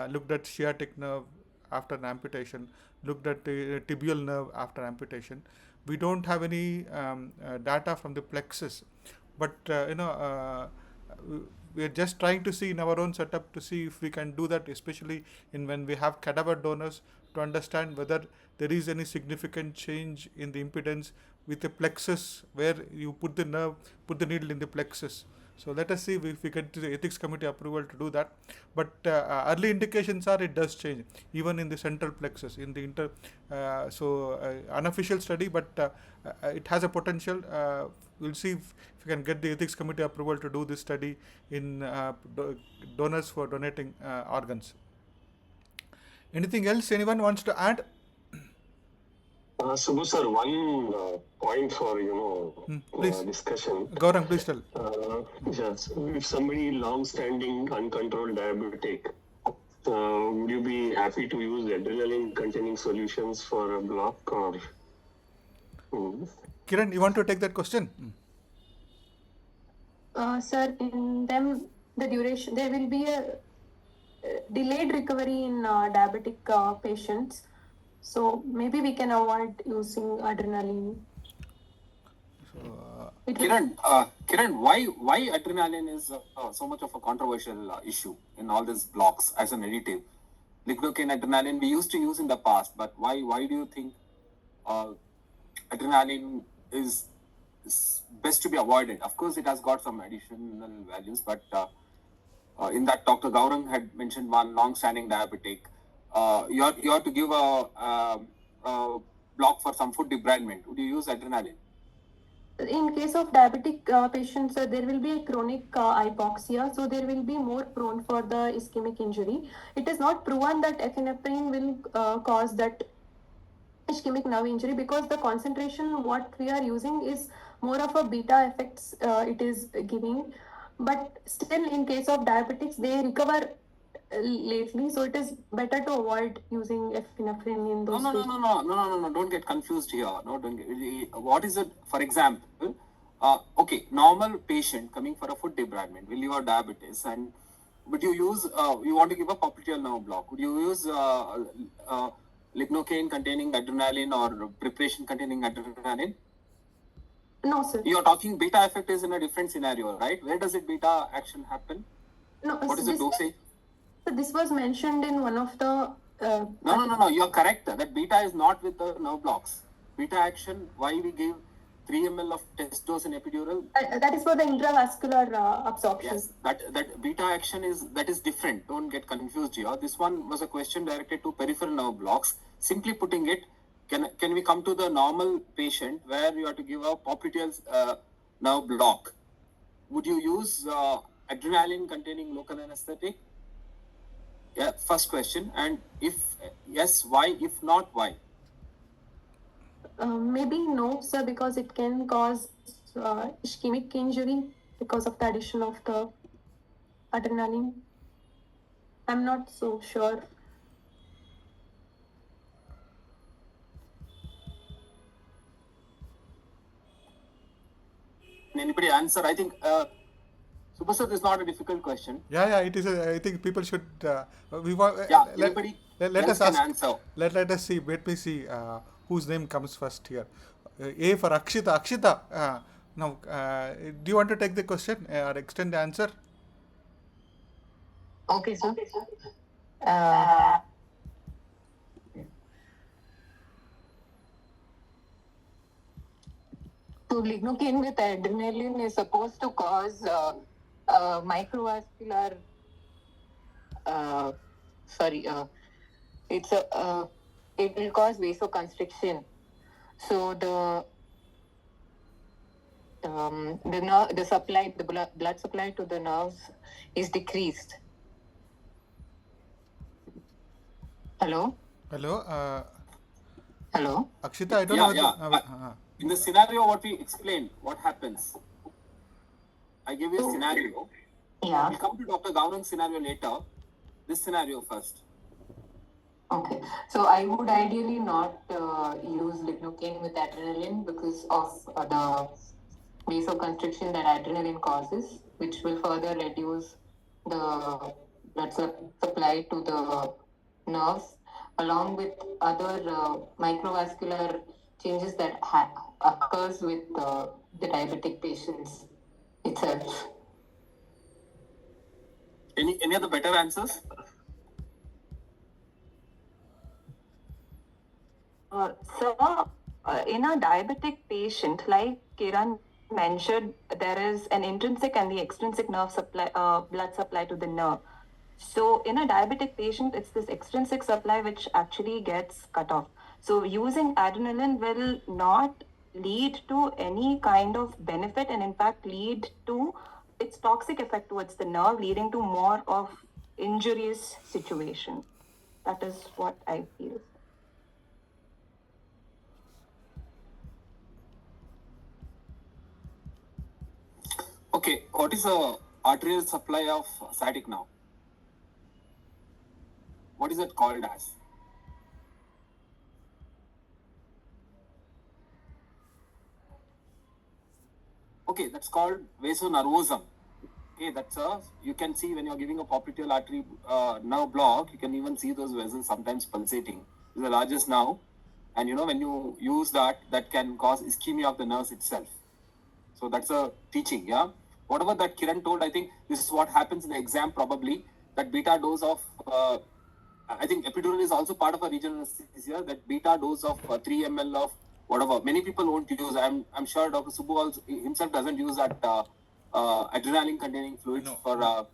looked at sciatic nerve after an amputation, looked at the tibial nerve after amputation. We don't have any data from the plexus, but we are just trying to see in our own setup to see if we can do that, especially in when we have cadaver donors, to understand whether there is any significant change in the impedance with the plexus, where you put the needle in the plexus. So let us see if we get to the ethics committee approval to do that. But early indications are it does change, even in the central plexus, in the unofficial study, but it has a potential. We'll see if we can get the ethics committee approval to do this study in donors for donating organs. Anything else anyone wants to add? Subbu sir, one point for discussion. Gaurang, please tell. Yes, if somebody long-standing uncontrolled diabetic, would you be happy to use adrenaline-containing solutions for a block, or? Kiran, you want to take that question? Sir, in them, the duration, there will be a delayed recovery in diabetic patients. So maybe we can avoid using adrenaline. Kiran, why adrenaline is so much of a controversial issue in all these blocks as an additive? Lidocaine adrenaline we used to use in the past, but why do you think adrenaline is best to be avoided? Of course, it has got some additional values, but in that Dr. Gaurang had mentioned one long-standing diabetic. You have to give a block for some food debridement. Would you use adrenaline? In case of diabetic patients, there will be a chronic hypoxia, so there will be more prone for the ischemic injury. It is not proven that epinephrine will cause that ischemic nerve injury, because the concentration what we are using is more of a beta effects it is giving. But still, in case of diabetics, they recover lately, so it is better to avoid using epinephrine in those patients. No, don't get confused here. What is it? For example, okay, normal patient coming for a food debridement will have diabetes, and would you use, you want to give a popliteal nerve block, would you use lignocaine containing adrenaline or preparation containing adrenaline? No, sir. You are talking beta effect is in a different scenario, right? Where does it beta action happen? No, what is the dosage? So this was mentioned in one of the. No. You are correct. That beta is not with the nerve blocks. Beta action. Why we give 3 ml of test dose in epidural? That is for the intravascular absorption. Yes, that beta action is different. Don't get confused here. This one was a question directed to peripheral nerve blocks. Simply putting it, can we come to the normal patient where you have to give a popliteal nerve block? Would you use adrenaline containing local anesthetic? Yeah, first question. And if yes, why? If not, why? Maybe no, sir, because it can cause ischemic injury because of the addition of the adrenaline. I'm not so sure. anybody answer? I think Superstar is not a difficult question. Yeah, it is. I think people should. We want. Yeah, anybody Let else us can ask. answer. Let us see. Let me see whose name comes first here. A for Akshita. Akshita. Now, do you want to take the question or extend the answer? Okay, sir. Uh, so lignocaine with adrenaline is supposed to cause microvascular. Sorry, it's a. It will cause vasoconstriction. So the supply, the blood supply to the nerves is decreased. Hello. Hello. Hello. Akshita, I don't know. Yeah. In the scenario, what we explained, what happens? I give you a scenario. Yeah. We'll come to Dr. Gauran's scenario later. This scenario first. Okay, so I would ideally not use lignocaine with adrenaline because of the vasoconstriction that adrenaline causes, which will further reduce the blood supply to the nerves, along with other microvascular changes that occurs with the diabetic patients itself. Any other better answers? So, in a diabetic patient, like Kiran mentioned, there is an intrinsic and the extrinsic nerve supply, blood supply to the nerve. So, in a diabetic patient, it's this extrinsic supply which actually gets cut off. So, using adrenaline will not lead to any kind of benefit and, in fact, lead to its toxic effect towards the nerve, leading to more of injurious situation. That is what I feel. Okay, what is the arterial supply of sciatic nerve? What is it called as? Okay, that's called vasonervosum. Okay, that's you can see when you're giving a popliteal artery nerve block, you can even see those vessels sometimes pulsating. It's the largest nerve, and when you use that can cause ischemia of the nerves itself. So that's a teaching, yeah. Whatever that Kiran told, I think this is what happens in the exam probably. That beta dose of, I think epidural is also part of a regional anesthesia. That beta dose of 3 ml of whatever. Many people won't use. I'm sure Dr. Subbu also himself doesn't use that adrenaline containing fluids for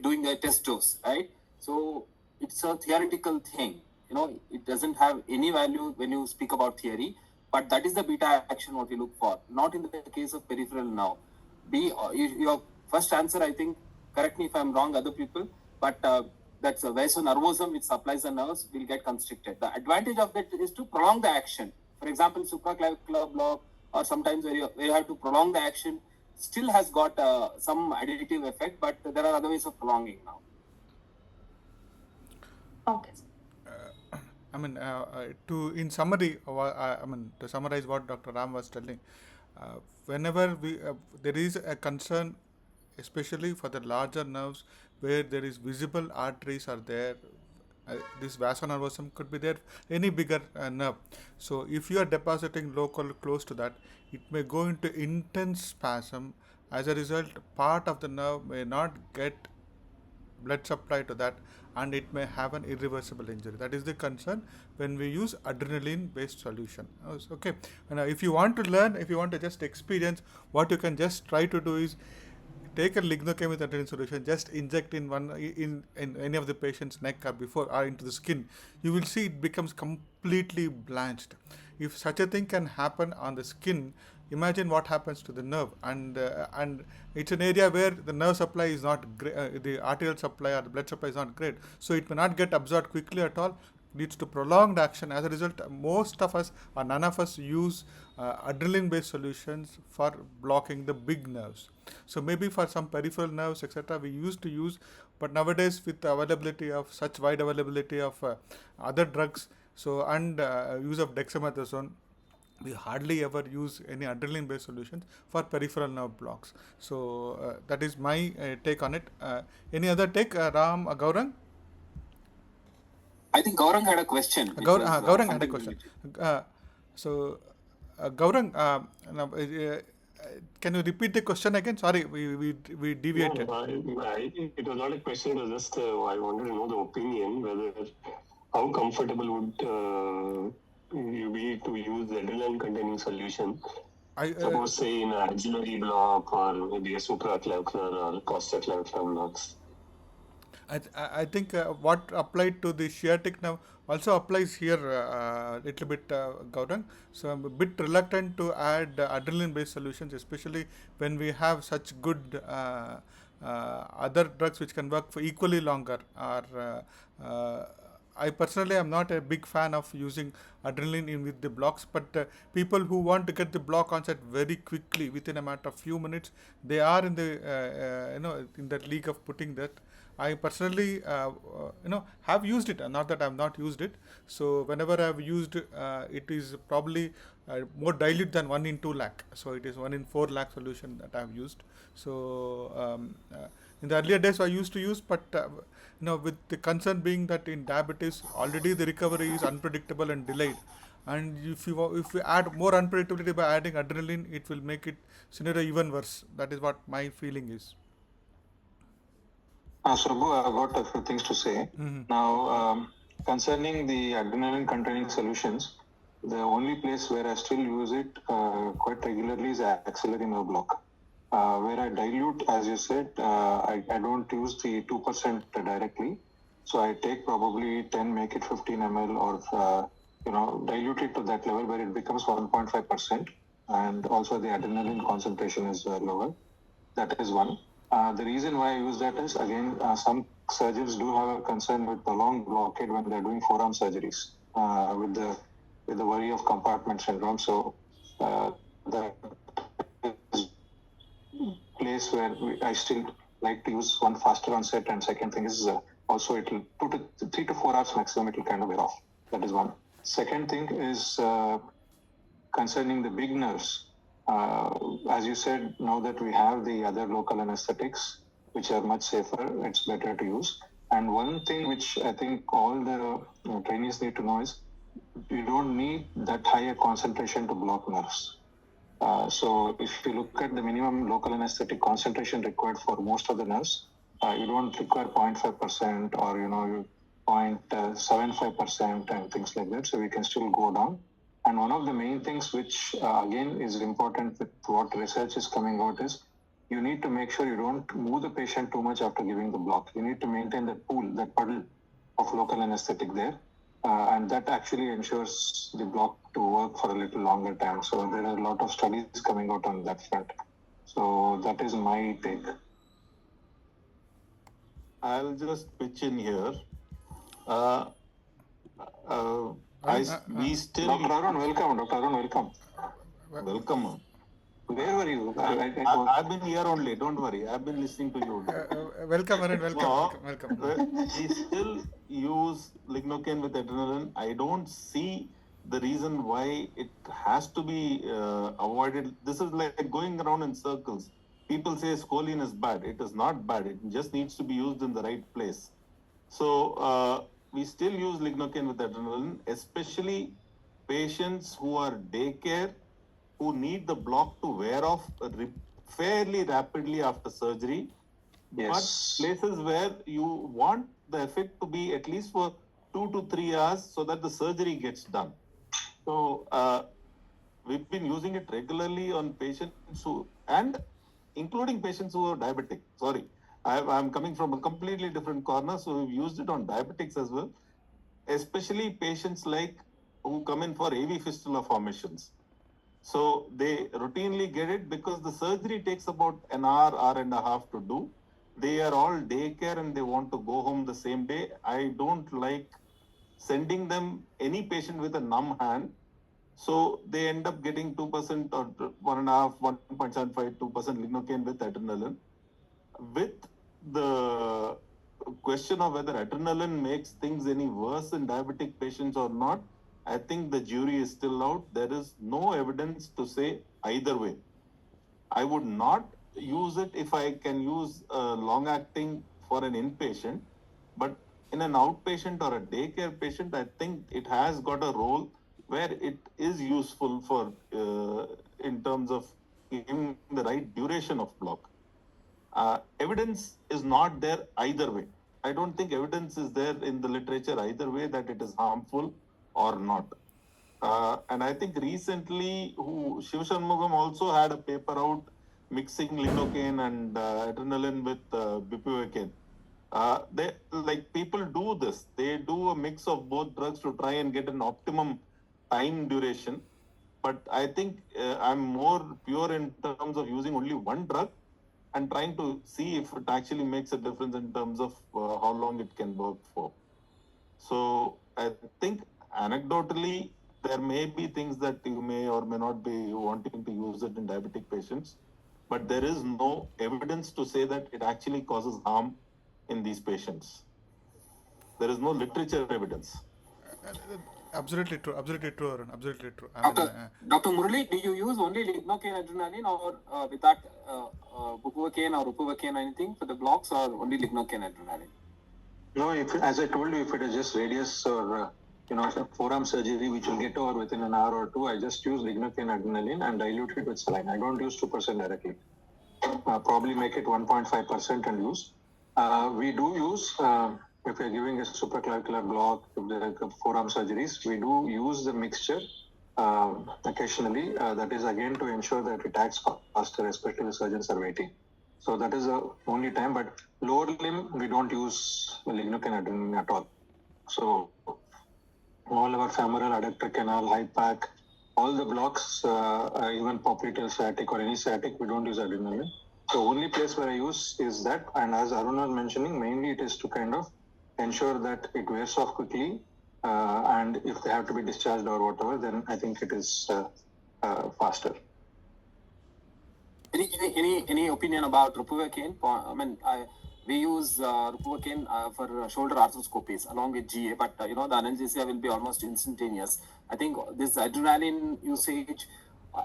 doing the test dose, right? So it's a theoretical thing. It doesn't have any value when you speak about theory. But that is the beta action what we look for, not in the case of peripheral nerve. Your first answer, I think, correct me if I'm wrong, other people, but that's a vasonervosum which supplies the nerves will get constricted. The advantage of that is to prolong the action. For example, supraclavicular block, or sometimes where you have to prolong the action, still has got some additive effect, but there are other ways of prolonging now. Okay. In summary, to summarize what Dr. Ram was telling, whenever there is a concern, especially for the larger nerves where there is visible arteries are there, this vasonervosum could be there, any bigger nerve. So if you are depositing local close to that, it may go into intense spasm. As a result, part of the nerve may not get blood supply to that, and it may have an irreversible injury. That is the concern when we use adrenaline based solution. Okay, and if you want to learn, if you want to just experience, what you can just try to do is take a lignocaine with adrenaline solution, just inject in any of the patient's neck or before or into the skin. You will see it becomes completely blanched. If such a thing can happen on the skin, imagine what happens to the nerve. And it's an area where the nerve supply is not great, the arterial supply or the blood supply is not great, so it may not get absorbed quickly at all, leads to prolonged action. As a result, most of us or none of us use adrenaline based solutions for blocking the big nerves. So maybe for some peripheral nerves, etc., we used to use, but nowadays with the availability of such wide availability of other drugs, so and use of dexamethasone, we hardly ever use any adrenaline based solutions for peripheral nerve blocks. So that is my take on it. Any other take, Ram, Gaurang? I think Gaurang had a question. Gaurang had a Something question. related. So, Gaurang, now, can you repeat the question again? Sorry, we deviated. It was not a question. It was just I wanted to know the opinion whether how comfortable would you be to use adrenaline-containing solution. Suppose say in a axillary block or maybe a supraclavicular or costoclavicular blocks. I think what applied to the sciatic nerve also applies here a little bit, Gaurang. So I'm a bit reluctant to add adrenaline-based solutions, especially when we have such good other drugs which can work for equally longer. I personally am not a big fan of using adrenaline in with the blocks, but people who want to get the block onset very quickly within a matter of few minutes, they are in the in that league of putting that. I personally, have used it. Not that I have not used it. So whenever I have used, it is probably more dilute than 1 in 2 lakh. So it is 1 in 4 lakh solution that I have used. So in the earlier days I used to use, but with the concern being that in diabetes already the recovery is unpredictable and delayed. And if you add more unpredictability by adding adrenaline, it will make it scenario even worse. That is what my feeling is. Subbu, I've got a few things to say. Now, concerning the adrenaline containing solutions, the only place where I still use it quite regularly is axillary nerve block. Where I dilute, as you said, I don't use the 2% directly. So I take probably 10, make it 15 ml or, dilute it to that level where it becomes 1.5%. And also the adrenaline concentration is lower. That is one. The reason why I use that is, again, some surgeons do have a concern with prolonged blockade when they're doing forearm surgeries with the worry of compartment syndrome. So that is place where I still like to use one faster onset, and second thing is also it will 3 to 4 hours maximum it will kind of wear off. That is one. Second thing is concerning the big nerves. As you said, now that we have the other local anesthetics, which are much safer, it's better to use. And one thing which I think all the trainees need to know is you don't need that higher concentration to block nerves. So if you look at the minimum local anesthetic concentration required for most of the nerves, you don't require 0.5% or 0.75% and things like that. So we can still go down. And one of the main things which again is important with what research is coming out is you need to make sure you don't move the patient too much after giving the block. You need to maintain that pool, that puddle of local anesthetic there. And that actually ensures the block to work for a little longer time. So there are a lot of studies coming out on that front. So that is my take. I'll just pitch in here. We still. Dr. Arun, welcome. Dr. Arun, welcome. Welcome. Where were you? I've been here only. Don't worry. I've been listening to you. Welcome, Arun. Welcome. We still use lignocaine with adrenaline. I don't see the reason why it has to be avoided. This is like going around in circles. People say scoline is bad. It is not bad. It just needs to be used in the right place. So we still use lignocaine with adrenaline, especially patients who are daycare, who need the block to wear off fairly rapidly after surgery. Yes. But places where you want the effect to be at least for 2 to 3 hours so that the surgery gets done. So we've been using it regularly on patients who, and including patients who are diabetic. Sorry, I'm coming from a completely different corner. So we've used it on diabetics as well, especially patients like who come in for AV fistula formations. So they routinely get it because the surgery takes about an hour and a half to do. They are all daycare and they want to go home the same day. I don't like sending them any patient with a numb hand. So they end up getting 2% or 1.5, 1.75, 2% lignocaine with adrenaline. With the question of whether adrenaline makes things any worse in diabetic patients or not, I think the jury is still out. There is no evidence to say either way. I would not use it if I can use long acting for an inpatient, but in an outpatient or a daycare patient, I think it has got a role where it is useful for in terms of giving the right duration of block. Evidence is not there either way. I don't think evidence is there in the literature either way that it is harmful or not. And I think recently, Shiv Shanmugam also had a paper out mixing lidocaine and adrenaline with bupivacaine. They like people do this. They do a mix of both drugs to try and get an optimum time duration. But I think I'm more pure in terms of using only one drug and trying to see if it actually makes a difference in terms of how long it can work for. So I think anecdotally, there may be things that you may or may not be wanting to use it in diabetic patients, but there is no evidence to say that it actually causes harm in these patients. There is no literature evidence. Absolutely true. Absolutely true, Arun. Absolutely true. Dr. Murali, do you use only lignocaine adrenaline or with that bupivacaine or upivacaine anything for the blocks, or only lignocaine adrenaline? No, if, as I told you, if it is just radius or forearm surgery, which will get over within an hour or two, I just use lignocaine adrenaline and dilute it with saline. I don't use 2% directly. Probably make it 1.5% and use. We do use, if you're giving a supraclavicular block, if there are forearm surgeries, we do use the mixture occasionally. That is again to ensure that it acts faster, especially the surgeons are waiting. So that is the only time, but lower limb, we don't use lignocaine adrenaline at all. So all our femoral, adductor canal, high pack, all the blocks, even popliteal sciatic or any sciatic, we don't use adrenaline. The only place where I use is that, and as Arun was mentioning, mainly it is to kind of ensure that it wears off quickly, and if they have to be discharged or whatever, then I think it is faster. Any opinion about ropivacaine? I mean, we use ropivacaine for shoulder arthroscopies along with GA, but the analgesia will be almost instantaneous. I think this adrenaline usage,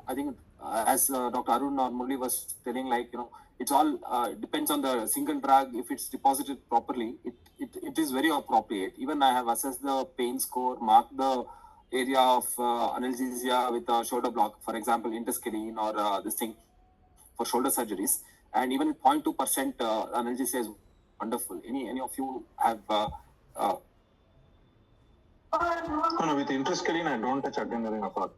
I think as Dr. Arun or Murli was telling, it's all depends on the single drug. If it's deposited properly, it is very appropriate. Even I have assessed the pain score, marked the area of analgesia with a shoulder block, for example, interscalene or this thing for shoulder surgeries, and even 0.2% analgesia is wonderful. Any of you have? No, with interscalene, I don't touch adrenaline at all.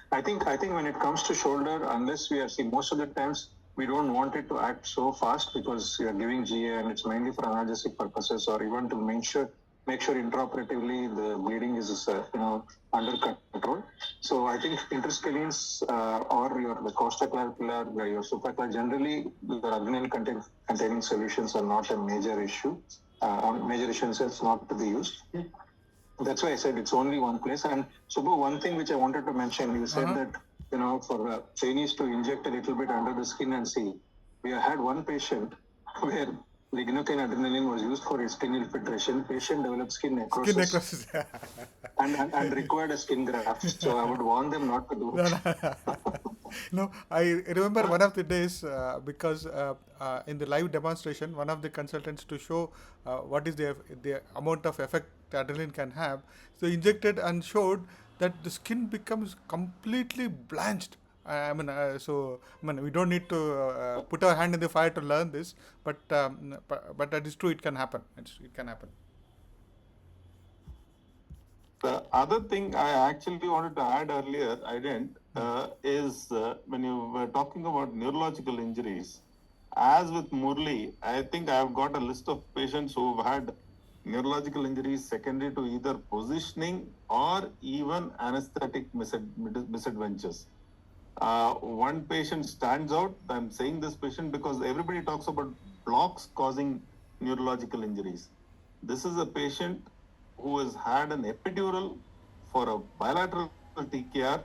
I think when it comes to shoulder, unless most of the times we don't want it to act so fast because we are giving GA and it's mainly for analgesic purposes, or even to make sure intraoperatively the bleeding is under control. So I think interscalenes or the costaclavicular, your supraclavicular, generally the adrenaline containing solutions are not a major issue. Major issue in sense not to be used. That's why I said it's only one place. And Subbu, one thing which I wanted to mention, you said that for Chinese to inject a little bit under the skin and see. We had one patient where lignocaine adrenaline was used for his skin infiltration. Patient developed skin necrosis. and required a skin graft. So I would warn them not to do it. No, I remember one of the days because in the live demonstration, one of the consultants, to show what is the amount of effect adrenaline can have, so injected and showed that the skin becomes completely blanched. We don't need to put our hand in the fire to learn this, but that is true. It can happen. It can happen. The other thing I actually wanted to add earlier, I didn't, is when you were talking about neurological injuries, as with Murli, I think I've got a list of patients who've had neurological injuries secondary to either positioning or even anesthetic misadventures. One patient stands out. I'm saying this patient because everybody talks about blocks causing neurological injuries. This is a patient who has had an epidural for a bilateral TKR.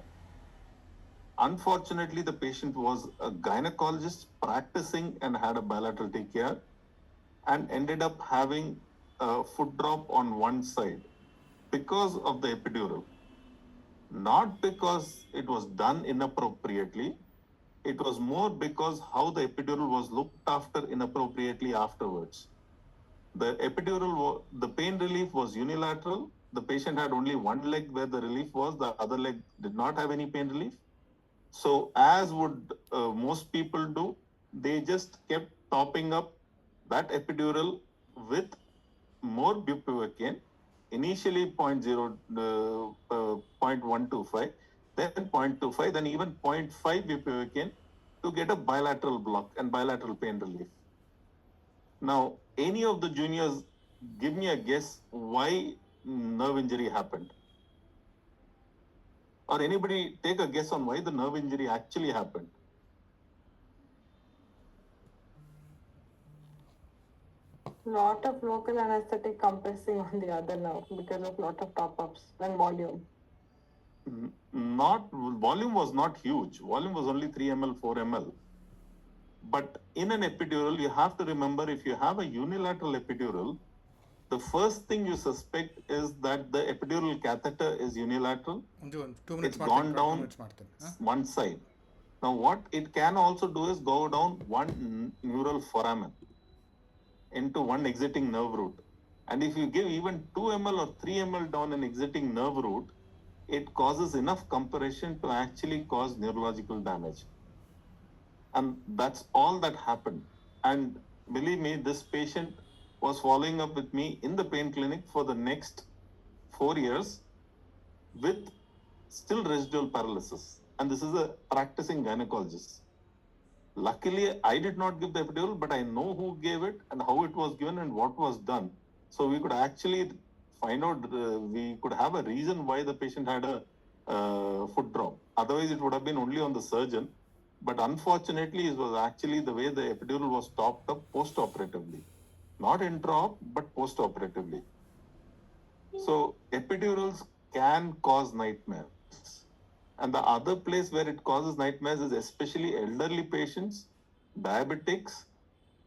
Unfortunately, the patient was a gynecologist practicing and had a bilateral TKR and ended up having foot drop on one side because of the epidural, not because it was done inappropriately. It was more because how the epidural was looked after inappropriately afterwards. The epidural, the pain relief was unilateral. The patient had only one leg where the relief was, the other leg did not have any pain relief. So, as would most people do, they just kept topping up that epidural with more bupivacaine, initially 0.125, then 0.25, then even 0.5 bupivacaine to get a bilateral block and bilateral pain relief. Now, any of the juniors, give me a guess why nerve injury happened. Or anybody take a guess on why the nerve injury actually happened. Lot of local anesthetic compressing on the other nerve because of lot of top-ups and volume. Not volume was not huge. Volume was only 3 ml, 4 ml. But in an epidural, you have to remember if you have a unilateral epidural, the first thing you suspect is that the epidural catheter is unilateral. It's gone down one side. Now, what it can also do is go down one neural foramen into one exiting nerve root. And if you give even 2 ml or 3 ml down an exiting nerve root, it causes enough compression to actually cause neurological damage. And that's all that happened. And believe me, this patient was following up with me in the pain clinic for the next 4 years with still residual paralysis. And this is a practicing gynecologist. Luckily, I did not give the epidural, but I know who gave it and how it was given and what was done. So we could actually find out, we could have a reason why the patient had a foot drop. Otherwise, it would have been only on the surgeon. But unfortunately, it was actually the way the epidural was topped up post-operatively. Not intra-op, but post-operatively. So epidurals can cause nightmares. And the other place where it causes nightmares is especially elderly patients, diabetics,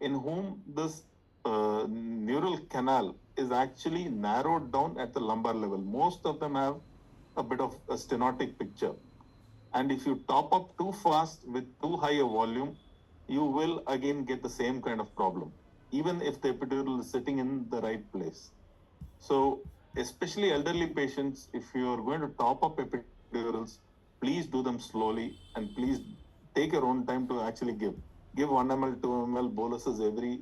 in whom this neural canal is actually narrowed down at the lumbar level. Most of them have a bit of a stenotic picture. And if you top up too fast with too high a volume, you will again get the same kind of problem, even if the epidural is sitting in the right place. So, especially elderly patients, if you are going to top up epidurals, please do them slowly and please take your own time to actually give. Give 1 ml, 2 ml boluses every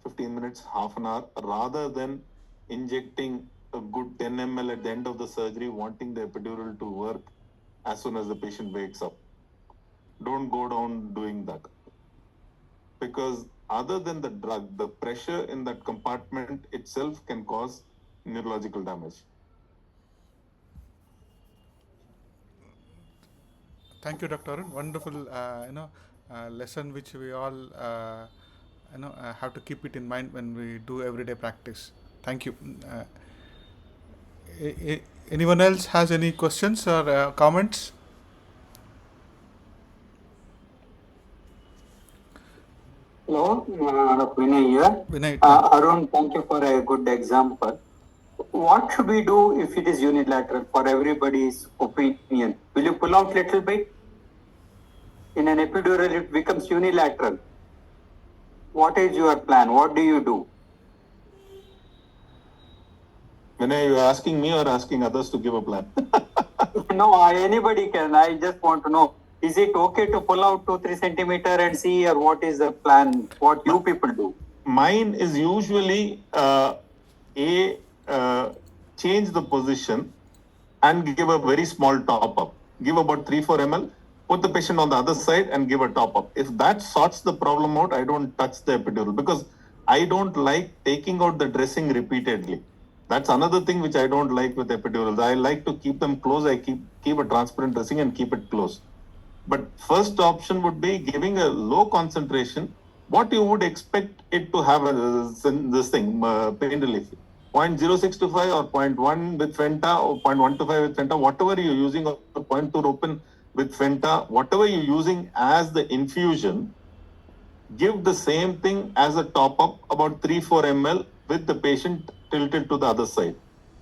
15 minutes, half an hour, rather than injecting a good 10 ml at the end of the surgery, wanting the epidural to work as soon as the patient wakes up. Don't go down doing that. Because other than the drug, the pressure in that compartment itself can cause neurological damage. Thank you, Dr. Arun. Wonderful, lesson which we all, have to keep it in mind when we do everyday practice. Thank you. Anyone else has any questions or comments? Hello, Vinay here. Vinay, Arun, thank you for a good example. What should we do if it is unilateral for everybody's opinion? Will you pull out little bit? In an epidural, it becomes unilateral. What is your plan? What do you do? Vinay, you asking me or asking others to give a plan? No, anybody can. I just want to know, is it okay to pull out 2-3 centimeter and see, or what is the plan? What you people do? Mine is usually change the position and give a very small top up. Give about 3-4 ml, put the patient on the other side and give a top up. If that sorts the problem out, I don't touch the epidural because I don't like taking out the dressing repeatedly. That's another thing which I don't like with epidurals. I like to keep them close. I keep a transparent dressing and keep it close. But first option would be giving a low concentration. What you would expect it to have this thing, pain relief. 0.0625 or 0.1 with Fenta or 0.125 with Fenta, whatever you're using, or 0.2 Ropin with Fenta, whatever you're using as the infusion, give the same thing as a top up, about 3-4 ml with the patient tilted to the other side.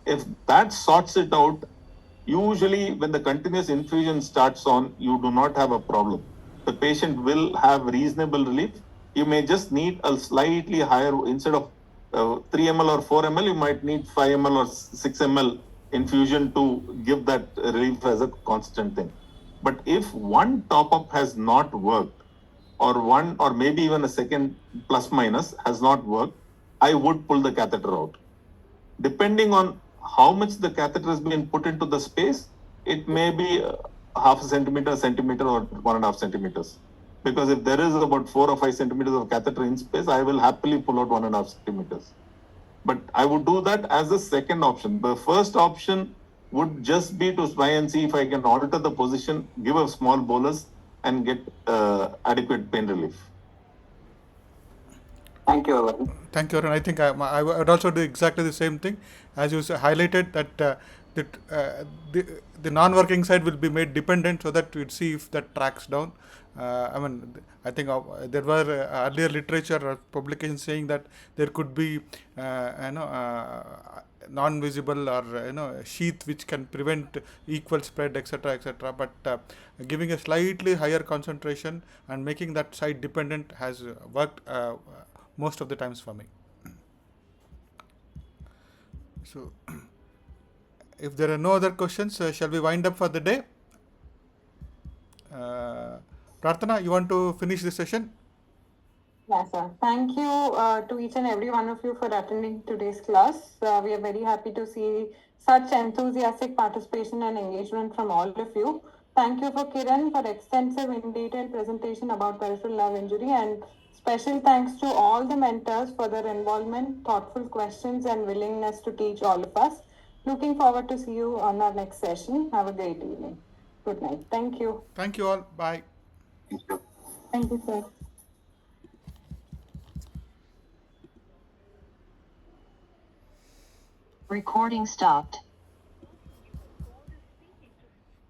If that sorts it out, usually when the continuous infusion starts on, you do not have a problem. The patient will have reasonable relief. You may just need a slightly higher, instead of 3 ml or 4 ml, you might need 5 ml or 6 ml infusion to give that relief as a constant thing. But if one top up has not worked, or one, or maybe even a second plus minus has not worked, I would pull the catheter out. Depending on how much the catheter has been put into the space, it may be half a centimeter, centimeter, or 1.5 centimeters. Because if there is about 4 or 5 centimeters of catheter in space, I will happily pull out 1.5 centimeters. But I would do that as a second option. The first option would just be to try and see if I can alter the position, give a small bolus, and get adequate pain relief. Thank you, Varun. Thank you, Arun. I think I would also do exactly the same thing, as you highlighted that the non-working side will be made dependent, so that we'd see if that tracks down. I think there were earlier literature or publications saying that there could be non-visible or sheath which can prevent equal spread, etc., etc. But giving a slightly higher concentration and making that side dependent has worked most of the times for me. So, if there are no other questions, shall we wind up for the day? Prarthana, you want to finish the session? Yes, sir. Thank you to each and every one of you for attending today's class. We are very happy to see such enthusiastic participation and engagement from all of you. Thank you for Kiran for extensive in detail presentation about peripheral nerve injury, and special thanks to all the mentors for their involvement, thoughtful questions, and willingness to teach all of us. Looking forward to see you on our next session. Have a great evening. Good night. Thank you. Thank you all. Bye. Thank you. Thank you, sir. Recording stopped.